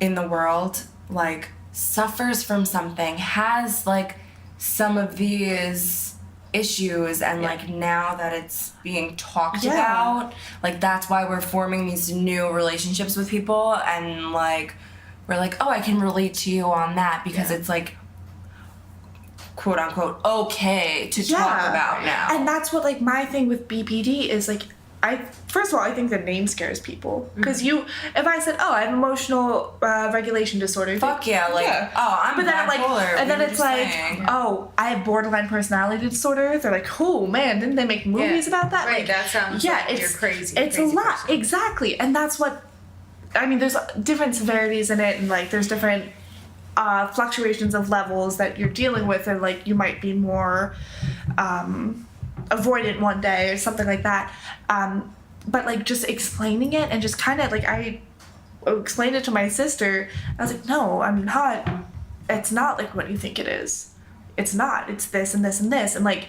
in the world like suffers from something, has like some of these issues, and like now that it's being talked about, like that's why we're forming these new relationships with people, and like we're like, oh, I can relate to you on that, because it's like quote unquote okay to talk about now. And that's what like my thing with BPD is, like, first of all, I think the name scares people, because if I said, oh, I have emotional regulation disorder, fuck yeah, like, oh, I'm but then I'm bipolar, like, and then it's like, saying. oh, I have borderline personality disorder. They're like, oh man, didn't they make movies about that? Right, like, that sounds like you're crazy. It's crazy a lot, person. exactly, and that's what I mean. There's different severities in it, and like there's different fluctuations of levels that you're dealing with, and like you might be more avoidant one day or something like that. But like just explaining it, and just kind of like I explained it to my sister. I was like, no, I'm not. It's not like what you think it is. It's not. It's this and this and this. And like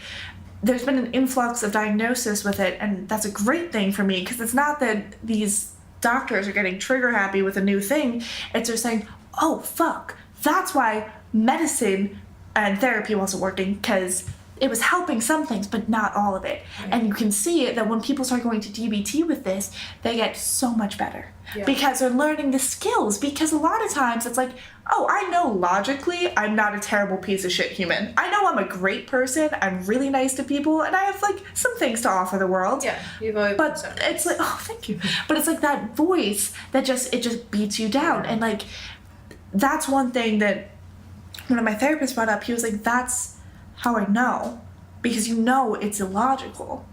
there's been an influx of diagnosis with it, and that's a great thing for me, because it's not that these doctors are getting trigger happy with a new thing. It's just saying, oh fuck, that's why medicine and therapy wasn't working, because it was helping some things, but not all of it. Right. And you can see it that when people start going to DBT with this, they get so much better. Because they're learning the skills. Because a lot of times it's like, oh, I know logically I'm not a terrible piece of shit human. I know I'm a great person. I'm really nice to people, and I have like some things to offer the world. Yeah, you've always but so nice. It's like, oh, thank you. But it's like that voice that just beats you down. And like that's one thing that one of my therapists brought up. He was like, that's how I know, because you know it's illogical,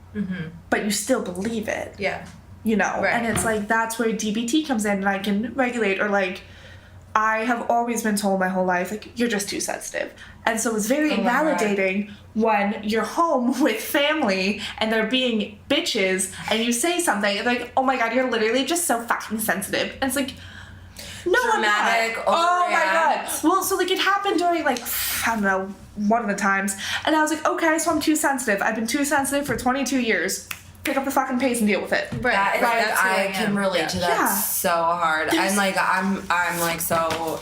but you still believe it. Yeah. You know, right. And it's like that's where DBT comes in, and I can regulate, or like I have always been told my whole life, like, you're just too sensitive. And so it's very validating when you're home with family and they're being bitches and you say something, and like, oh my god, you're literally just so fucking sensitive. And it's like, no, dramatic, I'm not. Oh my god. Well, so like it happened during like, I don't know, one of the times. And I was like, okay, so I'm too sensitive. I've been too sensitive for 22 years. Pick up the fucking pace and deal with it. Right. I can relate to that so hard. And like I'm like so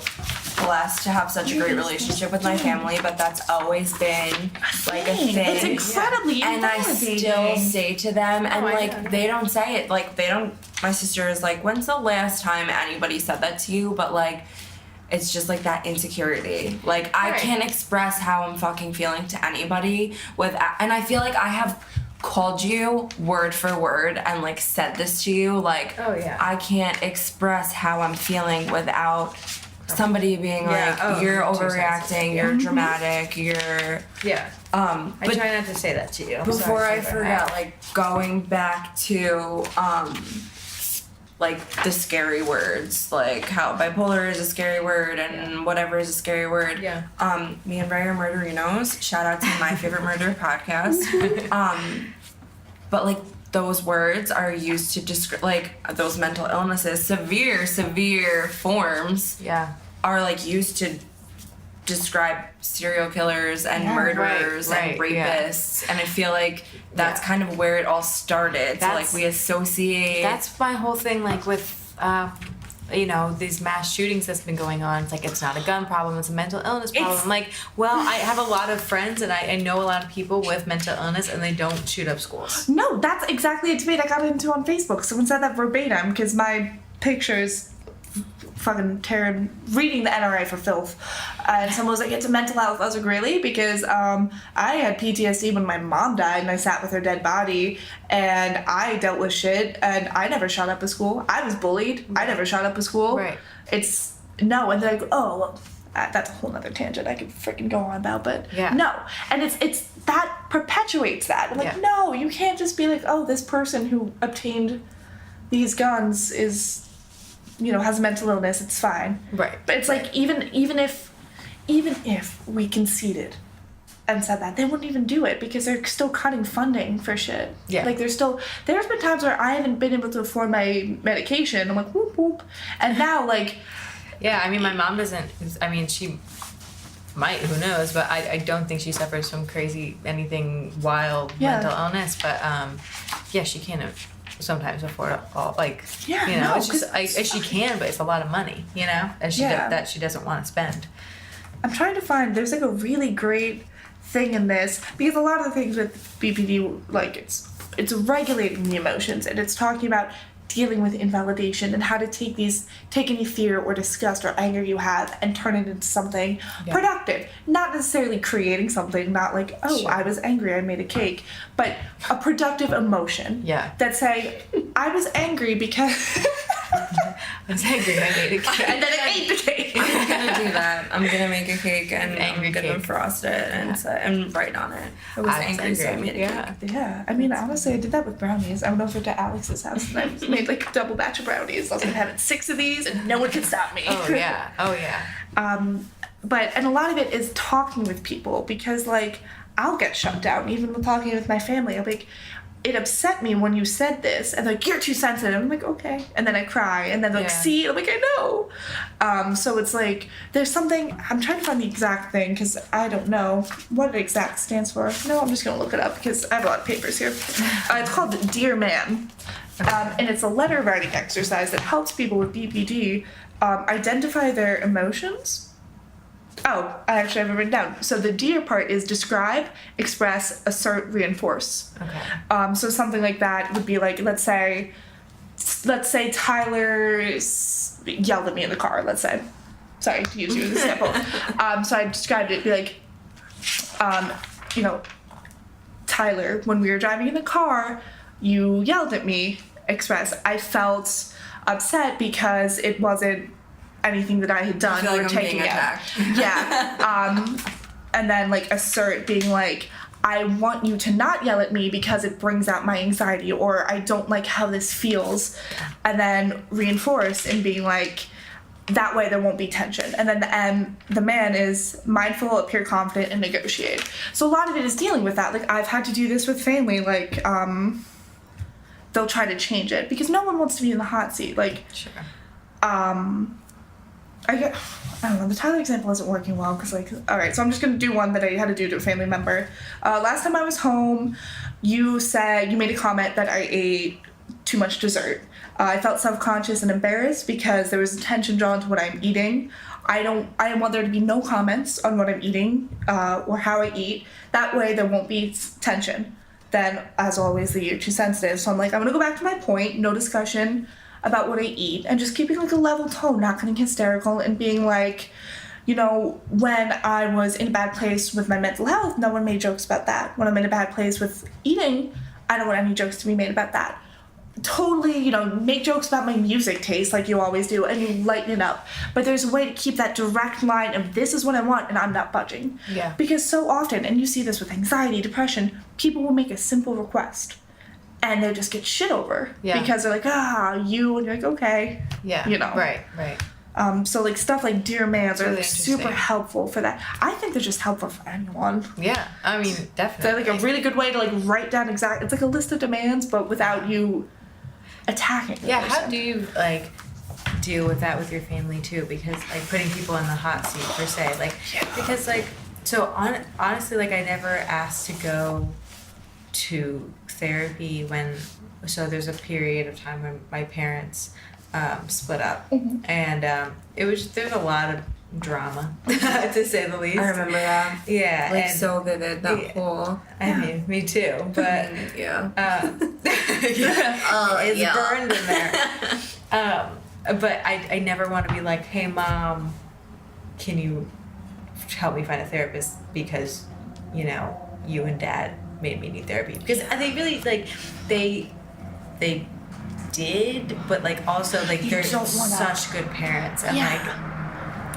blessed to have such a great relationship with my family, but that's always been like a thing. It's incredibly and I still say to them, and like they don't say it, like they don't. My sister is like, when's the last time anybody said that to you? But like it's just like that insecurity. Like I can't express how I'm fucking feeling to anybody and I feel like I have called you word for word and like said this to you, like I can't express how I'm feeling without somebody being like, you're overreacting, you're dramatic, you're I try not to say that to you. Before I forget, like going back to like the scary words, like how bipolar is a scary word and whatever is a scary word. Yeah. Me and Rae are murderinos. Shout out to My Favorite Murder podcast. But like those words are used to describe like those mental illnesses, severe forms. Yeah. Are like used to describe serial killers and murderers and rapists, and I feel like that's kind of where it all started. So like we associate. That's my whole thing. Like with these mass shootings that's been going on. It's like it's not a gun problem; it's a mental illness problem. Like, well, I have a lot of friends and I know a lot of people with mental illness, and they don't shoot up schools. No, that's exactly a debate I got into on Facebook. Someone said that verbatim because my pictures fucking reading the NRA for filth, and someone was like, it's a mental health. I was like, really? Because I had PTSD when my mom died and I sat with her dead body and I dealt with shit and I never shot up a school. I was bullied. I never shot up a school. Right. It's no. And they're like, oh well, that's a whole nother tangent I could freaking go on about, but no. And it's that perpetuates that. I'm like, no, you can't just be like, oh, this person who obtained these guns is, has a mental illness, it's fine. Right. But it's like even if we conceded and said that, they wouldn't even do it because they're still cutting funding for shit. Yeah. Like there's been times where I haven't been able to afford my medication. I'm like, whoop whoop. And now like yeah, I mean my mom doesn't, I mean she might, who knows, but I don't think she suffers from anything wild mental illness, but she can't sometimes afford it all, like it's just she can, but it's a lot of money, that she doesn't want to spend. I'm trying to find, there's like a really great thing in this because a lot of the things with BPD, like it's regulating the emotions and it's talking about dealing with invalidation and how to take any fear or disgust or anger you have and turn it into something productive. Not necessarily creating something, not like, I was angry, I made a cake, but a productive emotion. Yeah. That say, I was angry because I was angry, I made a cake. And then I ate the cake. I'm gonna do that. I'm gonna make a cake and Angry I'm gonna cake. frost it and write on it. I was angry, so I made a cake. Yeah, I mean, honestly, I did that with brownies. I went over to Alex's house and I made like a double batch of brownies. I was like having 6 of these and no one could stop me. Oh yeah. And a lot of it is talking with people because like I'll get shut down even with talking with my family. I'm like, it upset me when you said this, and they're like, you're too sensitive. I'm like, okay, and then I cry, and then they're like, see, I'm like, I know. So it's like there's something. I'm trying to find the exact thing because I don't know what exact stands for. No, I'm just gonna look it up because I have a lot of papers here. It's called Dear Man, and it's a letter writing exercise that helps people with BPD identify their emotions. Oh, I actually have it written down. So the dear part is describe, express, assert, reinforce. Okay. So something like that would be like, let's say Tyler yelled at me in the car, let's say. Sorry to use you as an example. So I described it, be like, Tyler, when we were driving in the car, you yelled at me, express. I felt upset because it wasn't anything that I had done or taken out. Yeah. And then like assert being like, I want you to not yell at me because it brings out my anxiety, or I don't like how this feels. And then reinforce and being like, that way there won't be tension. And then the man is mindful, appear confident, and negotiate. So a lot of it is dealing with that. Like I've had to do this with family, like they'll try to change it because no one wants to be in the hot seat. Like I don't know, the Tyler example isn't working well because, like, all right, so I'm just going to do one that I had to do to a family member. Last time I was home, you made a comment that I ate too much dessert. I felt self-conscious and embarrassed because there was attention drawn to what I'm eating. I want there to be no comments on what I'm eating or how I eat. That way there won't be tension. Then, as always, you're too sensitive. So I'm like, I'm going to go back to my point, no discussion about what I eat, and just keeping like a level tone, not getting hysterical and being like, when I was in a bad place with my mental health, no one made jokes about that. When I'm in a bad place with eating, I don't want any jokes to be made about that. Totally, make jokes about my music taste like you always do, and you lighten it up. But there's a way to keep that direct line of this is what I want, and I'm not budging. Yeah. Because so often, and you see this with anxiety, depression, people will make a simple request. and they just get shit over. Yeah. Because they're like, you, and you're like, okay. Yeah. You know. Right. So like stuff like Dear Mans are Really like super interesting. helpful for that. I think they're just helpful for anyone. Yeah. I mean, They're definitely. like a really good way to like write down it's like a list of demands, but without you attacking the Yeah. person. How do you like deal with that with your family too? Because like putting people in the hot seat per se, like because like honestly, like I never asked to go to therapy so there's a period of time when my parents split up, and there's a lot of drama to say the least. I remember that. Yeah, Like and so vivid, that yeah. whole. I mean, me too, but Yeah. it's yeah. burned in there. But I never want to be like, hey mom, can you help me find a therapist because, you and dad made me need therapy. Because they really like they did, but like also like they're don't wanna- such good parents and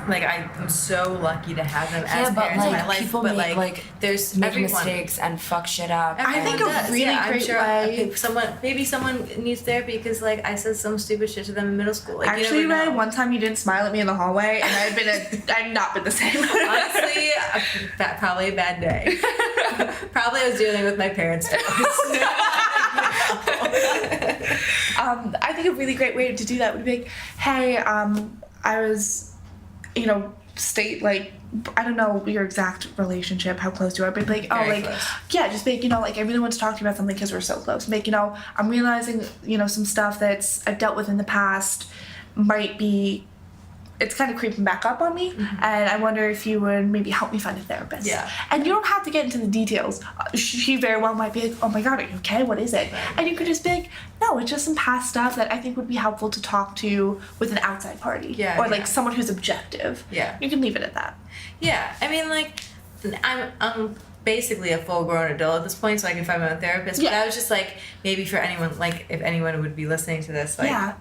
like I'm so lucky to have them Yeah, as but parents in my like life. people but make there's make everyone. mistakes and fuck shit up. I think Everyone a does. really I'm great sure way- maybe someone needs therapy because like I said some stupid shit to them in middle school. Like, Actually, you never Ray, know. one time you didn't smile at me in the hallway, and I've not been the same. Honestly, probably a bad day. Probably I was dealing with my parents' divorce. I think a really great way to do that would be like, hey, I was, state like, I don't know your exact relationship, how close you are, but like, Very like, close. yeah, just make, like I really want to talk to you about something because we're so close. Make, I'm realizing, some stuff that's I've dealt with in the past might be, it's kind of creeping back up on me, and I wonder if you would maybe help me find a therapist. Yeah. And you don't have to get into the details. She very well might be like, oh my god, are you okay? What is it? And you could just be like, no, it's just some past stuff that I think would be helpful to talk to with an outside party. Yeah, Or yeah. like someone who's objective. Yeah. You can leave it at that. Yeah, I mean, like, I'm basically a full-grown adult at this point, so I can find my own therapist. But Yeah. I was just like, maybe for anyone, like, if anyone would be listening to this, like, Yeah.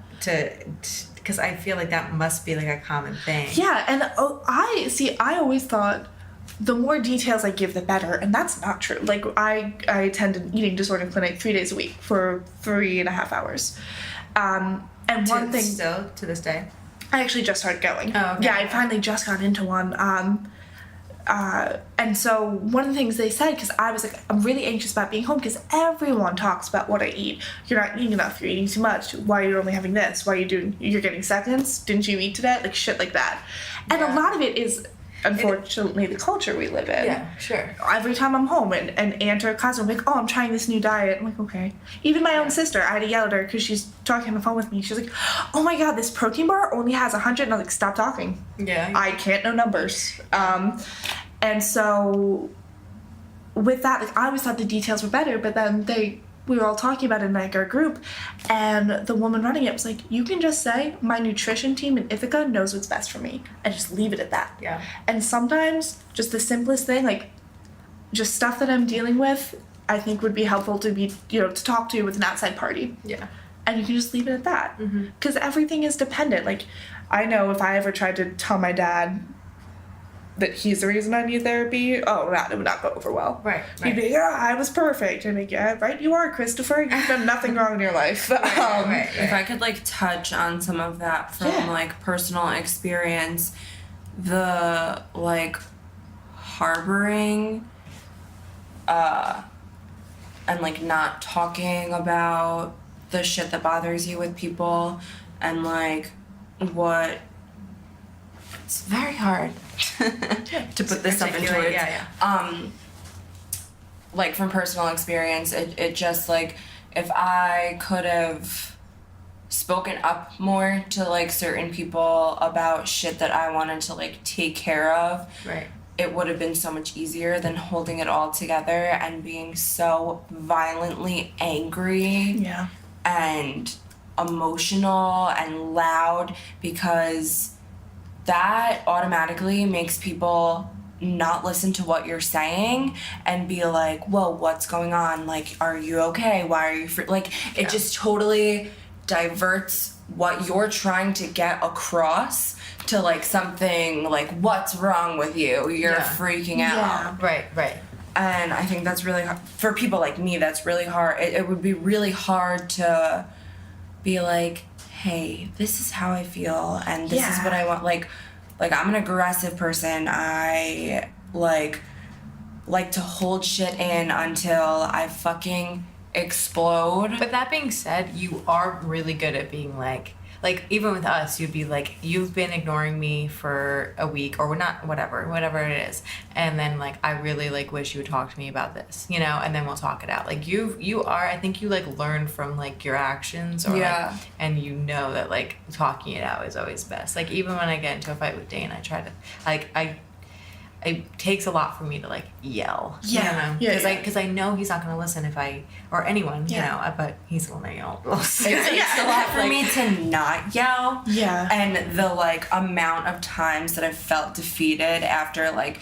because I feel like that must be like a common thing. Yeah, and I always thought the more details I give, the better, and that's not true. Like, I attend an eating disorder clinic 3 days a week for 3.5 hours. And one thing... Still, to this day. I actually just started going. Oh, okay. Yeah, I finally just got into one. And so one of the things they said, because I was like, I'm really anxious about being home because everyone talks about what I eat. You're not eating enough. You're eating too much. Why are you only having this? Why are you're getting seconds? Didn't you eat today? Like shit like that. And a Yeah. lot of it is, unfortunately, the culture we live in. Yeah, sure. Every time I'm home and an aunt or a cousin will be like, oh, I'm trying this new diet. I'm like, okay. Even my own sister, I had to yell at her because she's talking on the phone with me. She's like, oh my god, this protein bar only has 100. And I was like, stop talking. Yeah. I can't know numbers. And so with that, like I always thought the details were better, but then we were all talking about it in like our group, and the woman running it was like, you can just say my nutrition team in Ithaca knows what's best for me, and just leave it at that. Yeah. And sometimes just the simplest thing, like just stuff that I'm dealing with, I think would be helpful to be, to talk to with an outside party. Yeah. And you can just leave it at that. Because everything is dependent. Like, I know if I ever tried to tell my dad that he's the reason I need therapy, it would not go over well. Right, He'd be, yeah, I was perfect. I'd be like, yeah, right, you are, Christopher. You've done nothing wrong in your life. Right. If I could like touch on some of that from Yeah. like personal experience, the like harboring and like not talking about the shit that bothers you with people and like what it's very hard to put this stuff into Articulate, words. yeah. Like from personal experience, it just like if I could have spoken up more to like certain people about shit that I wanted to like take care of, Right. it would have been so much easier than holding it all together and being so violently angry Yeah. and emotional and loud, because that automatically makes people not listen to what you're saying and be like, whoa, what's going on? Like, are you okay? Why are you like, it just totally diverts what you're trying to get across to like something like, what's wrong with you? You're Yeah. freaking out. Yeah. Right. And I think that's really hard for people like me. That's really hard. It would be really hard to be like, hey, this is how I feel and this is what I want. Like I'm an aggressive person. I like to hold shit in until I fucking explode. But that being said, you are really good at being like even with us, you'd be like, you've been ignoring me for a week or not, whatever it is, and then like I really like wish you would talk to me about this, you know, and then we'll talk it out. Like you are, I think you like learn from like your actions, or like, and you know that like talking it out is always best. Like even when I get into a fight with Dane, I try to like it takes a lot for me to like yell, because I know he's not gonna listen if I, or anyone, you know, but he's the one that yells. It's a lot for me to not yell. Yeah. And the like amount of times that I've felt defeated after like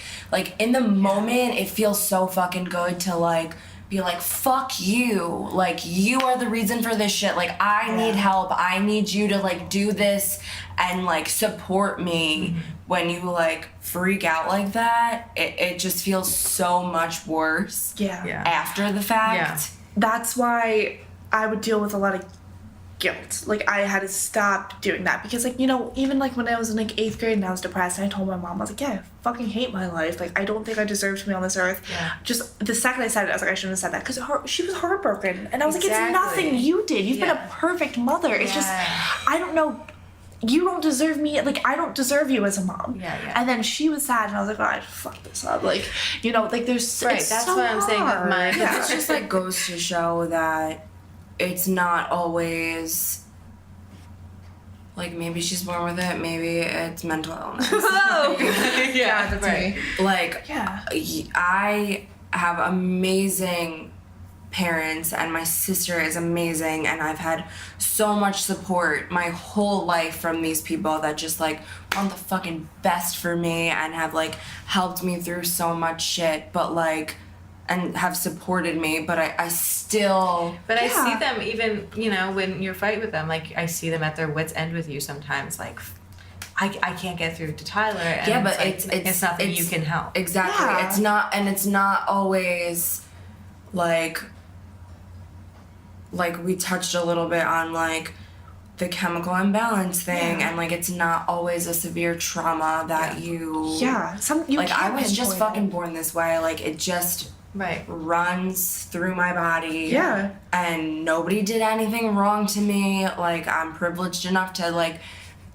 in the moment, it feels so fucking good to like be like, fuck you, like you are the reason for this shit, like I need help, I need you to like do this and like support me. When you like freak out like that, it just feels so much worse after the fact. That's why I would deal with a lot of guilt. Like I had to stop doing that because like, you know, even like when I was in like 8th grade and I was depressed and I told my mom, I was like, yeah, I fucking hate my life. Like I don't think I deserve to be on this earth. Just the second I said it, I was like, I shouldn't have said that because she was heartbroken. And I was like, it's nothing you did. You've been a perfect mother. It's just, I don't know. You don't deserve me, like, I don't deserve you as a mom. And then she was sad, and I was like, oh, I fucked this up. Like, you know, like, there's, right, it's that's so what I'm saying with hard. mine. It just, like, goes to show that it's not always, like, maybe she's born with it, maybe it's mental illness. That's right. Like, I have amazing parents and my sister is amazing and I've had so much support my whole life from these people that just like want the fucking best for me and have like helped me through so much shit, but like, and have supported me, but I still... But I see them even, you know, when you fight with them, like I see them at their wits' end with you sometimes, like I can't get through to Tyler, and but it's nothing you can help. Exactly. It's not always like we touched a little bit on like the chemical imbalance thing and like it's not always a severe trauma that you like I was just fucking born this way, like it just runs through my body and nobody did anything wrong to me, like I'm privileged enough to like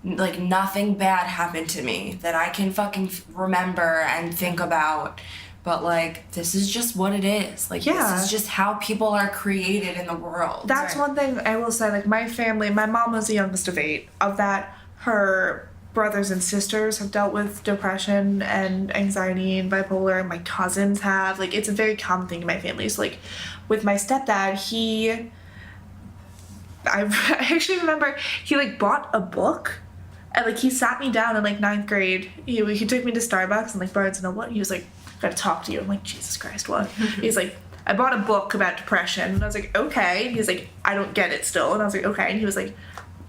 nothing bad happened to me that I can fucking remember and think about. But, like, this is just what it is. Like, this is just how people are created in the world. That's one thing I will say. Like, my family, my mom was the youngest of 8. Of that, her brothers and sisters have dealt with depression and anxiety and bipolar, and my cousins have. Like, it's a very common thing in my family. So, like, with my stepdad, I actually remember he, like, bought a book. And, like, he sat me down in, like, 9th grade. He took me to Starbucks and, like, Barnes & Noble. And he was like, gotta talk to you. I'm like, Jesus Christ, what? He's like, I bought a book about depression. And I was like, okay. And he's like, I don't get it still. And I was like, okay. And he was like,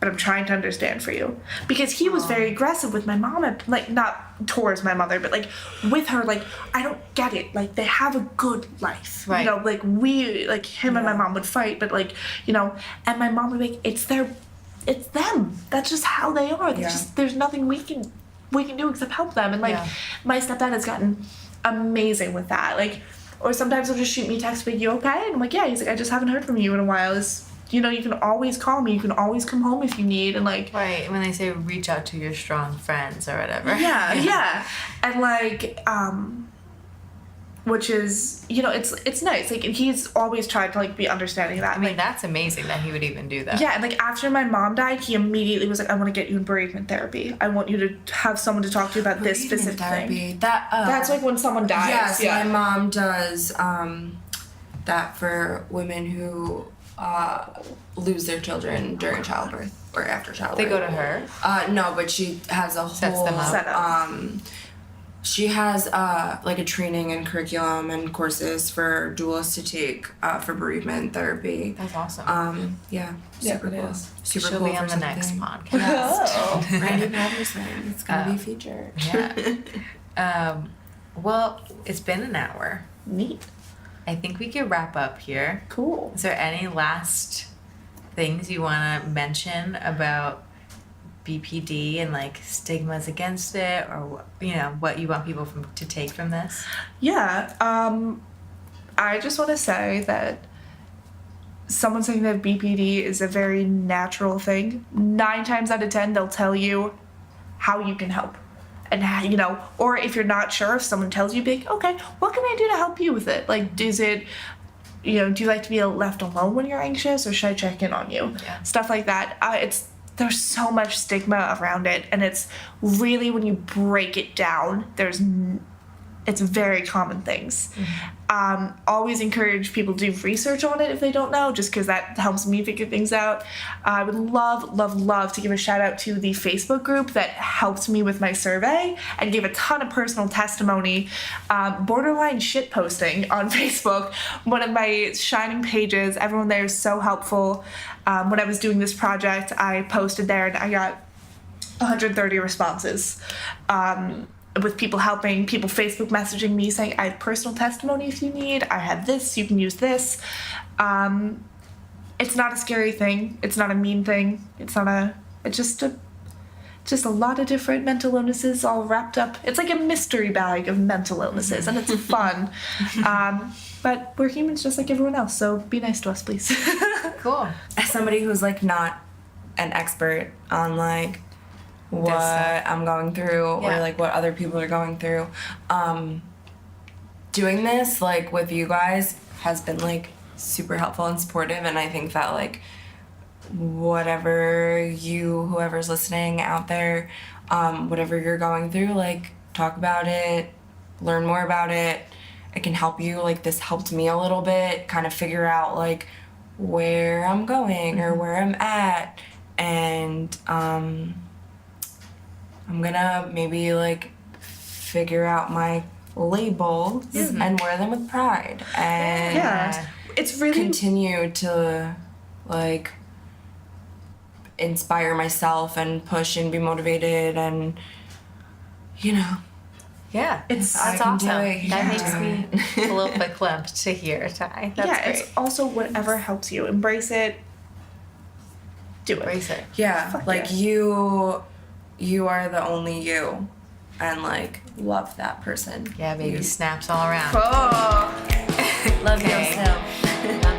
but I'm trying to understand for you. Because he was very aggressive with my mom. And, like, not towards my mother, but, like, with her. Like, I don't get it. Like, they have a good life. Right. You know, like, him and my mom would fight. But, like, you know, and my mom would be like, it's them. That's just how they are. There's nothing we can do except help them. And, like, my stepdad has gotten amazing with that. Like, or sometimes he'll just shoot me a text like, you okay? And I'm like, yeah. He's like, I just haven't heard from you in a while. You know, you can always call me. You can always come home if you need. And like, right, when they say reach out to your strong friends or whatever. Yeah. And like, which is, you know, it's nice. Like, and he's always tried to like be understanding of that. I mean, like, that's amazing that he would even do that. Yeah, and like after my mom died, he immediately was like, I want to get you in bereavement therapy. I want you to have someone to talk to you about this specific thing. That's like when someone dies. Yes, my mom does that for women who lose their children during childbirth or after childbirth. They go to her? No, but she has a whole sets them up. Setup. She has like a training and curriculum and courses for doulas to take for bereavement therapy. That's awesome. Super cool. Is. Super She'll cool be on for the next something. podcast. Randy Patterson. It's gonna be featured. Yeah. Well, it's been an hour. Neat. I think we could wrap up here. Cool. Is there any last things you want to mention about BPD and like stigmas against it, or what you want people to take from this? Yeah. I just want to say that someone saying they have BPD is a very natural thing. 9 times out of 10, they'll tell you how you can help. And how, or if you're not sure, if someone tells you, be like, okay, what can I do to help you with it? Like, is it, do you like to be left alone when you're anxious, or should I check in on you? Yeah. Stuff like that. There's so much stigma around it, and it's really, when you break it down, it's very common things. Always encourage people to do research on it if they don't know, just because that helps me figure things out. I would love to give a shout out to the Facebook group that helped me with my survey and gave a ton of personal testimony. Borderline shit posting on Facebook, one of my shining pages. Everyone there is so helpful. When I was doing this project, I posted there and I got 130 responses. With people helping, people Facebook messaging me saying, I have personal testimony if you need, I have this, you can use this. It's not a scary thing. It's not a mean thing. It's just a lot of different mental illnesses all wrapped up. It's like a mystery bag of mental illnesses, and it's fun. But we're humans just like everyone else, so be nice to us, please. Cool. As somebody who's like not an expert on like what I'm going through or like what other people are going through, doing this like with you guys has been like super helpful and supportive, and I think that like whoever's listening out there, whatever you're going through, like talk about it, learn more about it. It can help you. Like this helped me a little bit kind of figure out like where I'm going or where I'm at, and I'm gonna maybe like figure out my labels and wear them with pride, and it's really continue to like inspire myself and push and be motivated, and Yeah, It's- that's I can awesome. do it. That Yeah. makes me a little bit clamped to hear, Ty. That's great. it's also whatever helps you. Embrace it. Do it. Embrace it. yeah, Fuck like yeah. you are the only you, and like love that person. Yeah, baby, snaps all around. Oh. Love Okay. yourself. On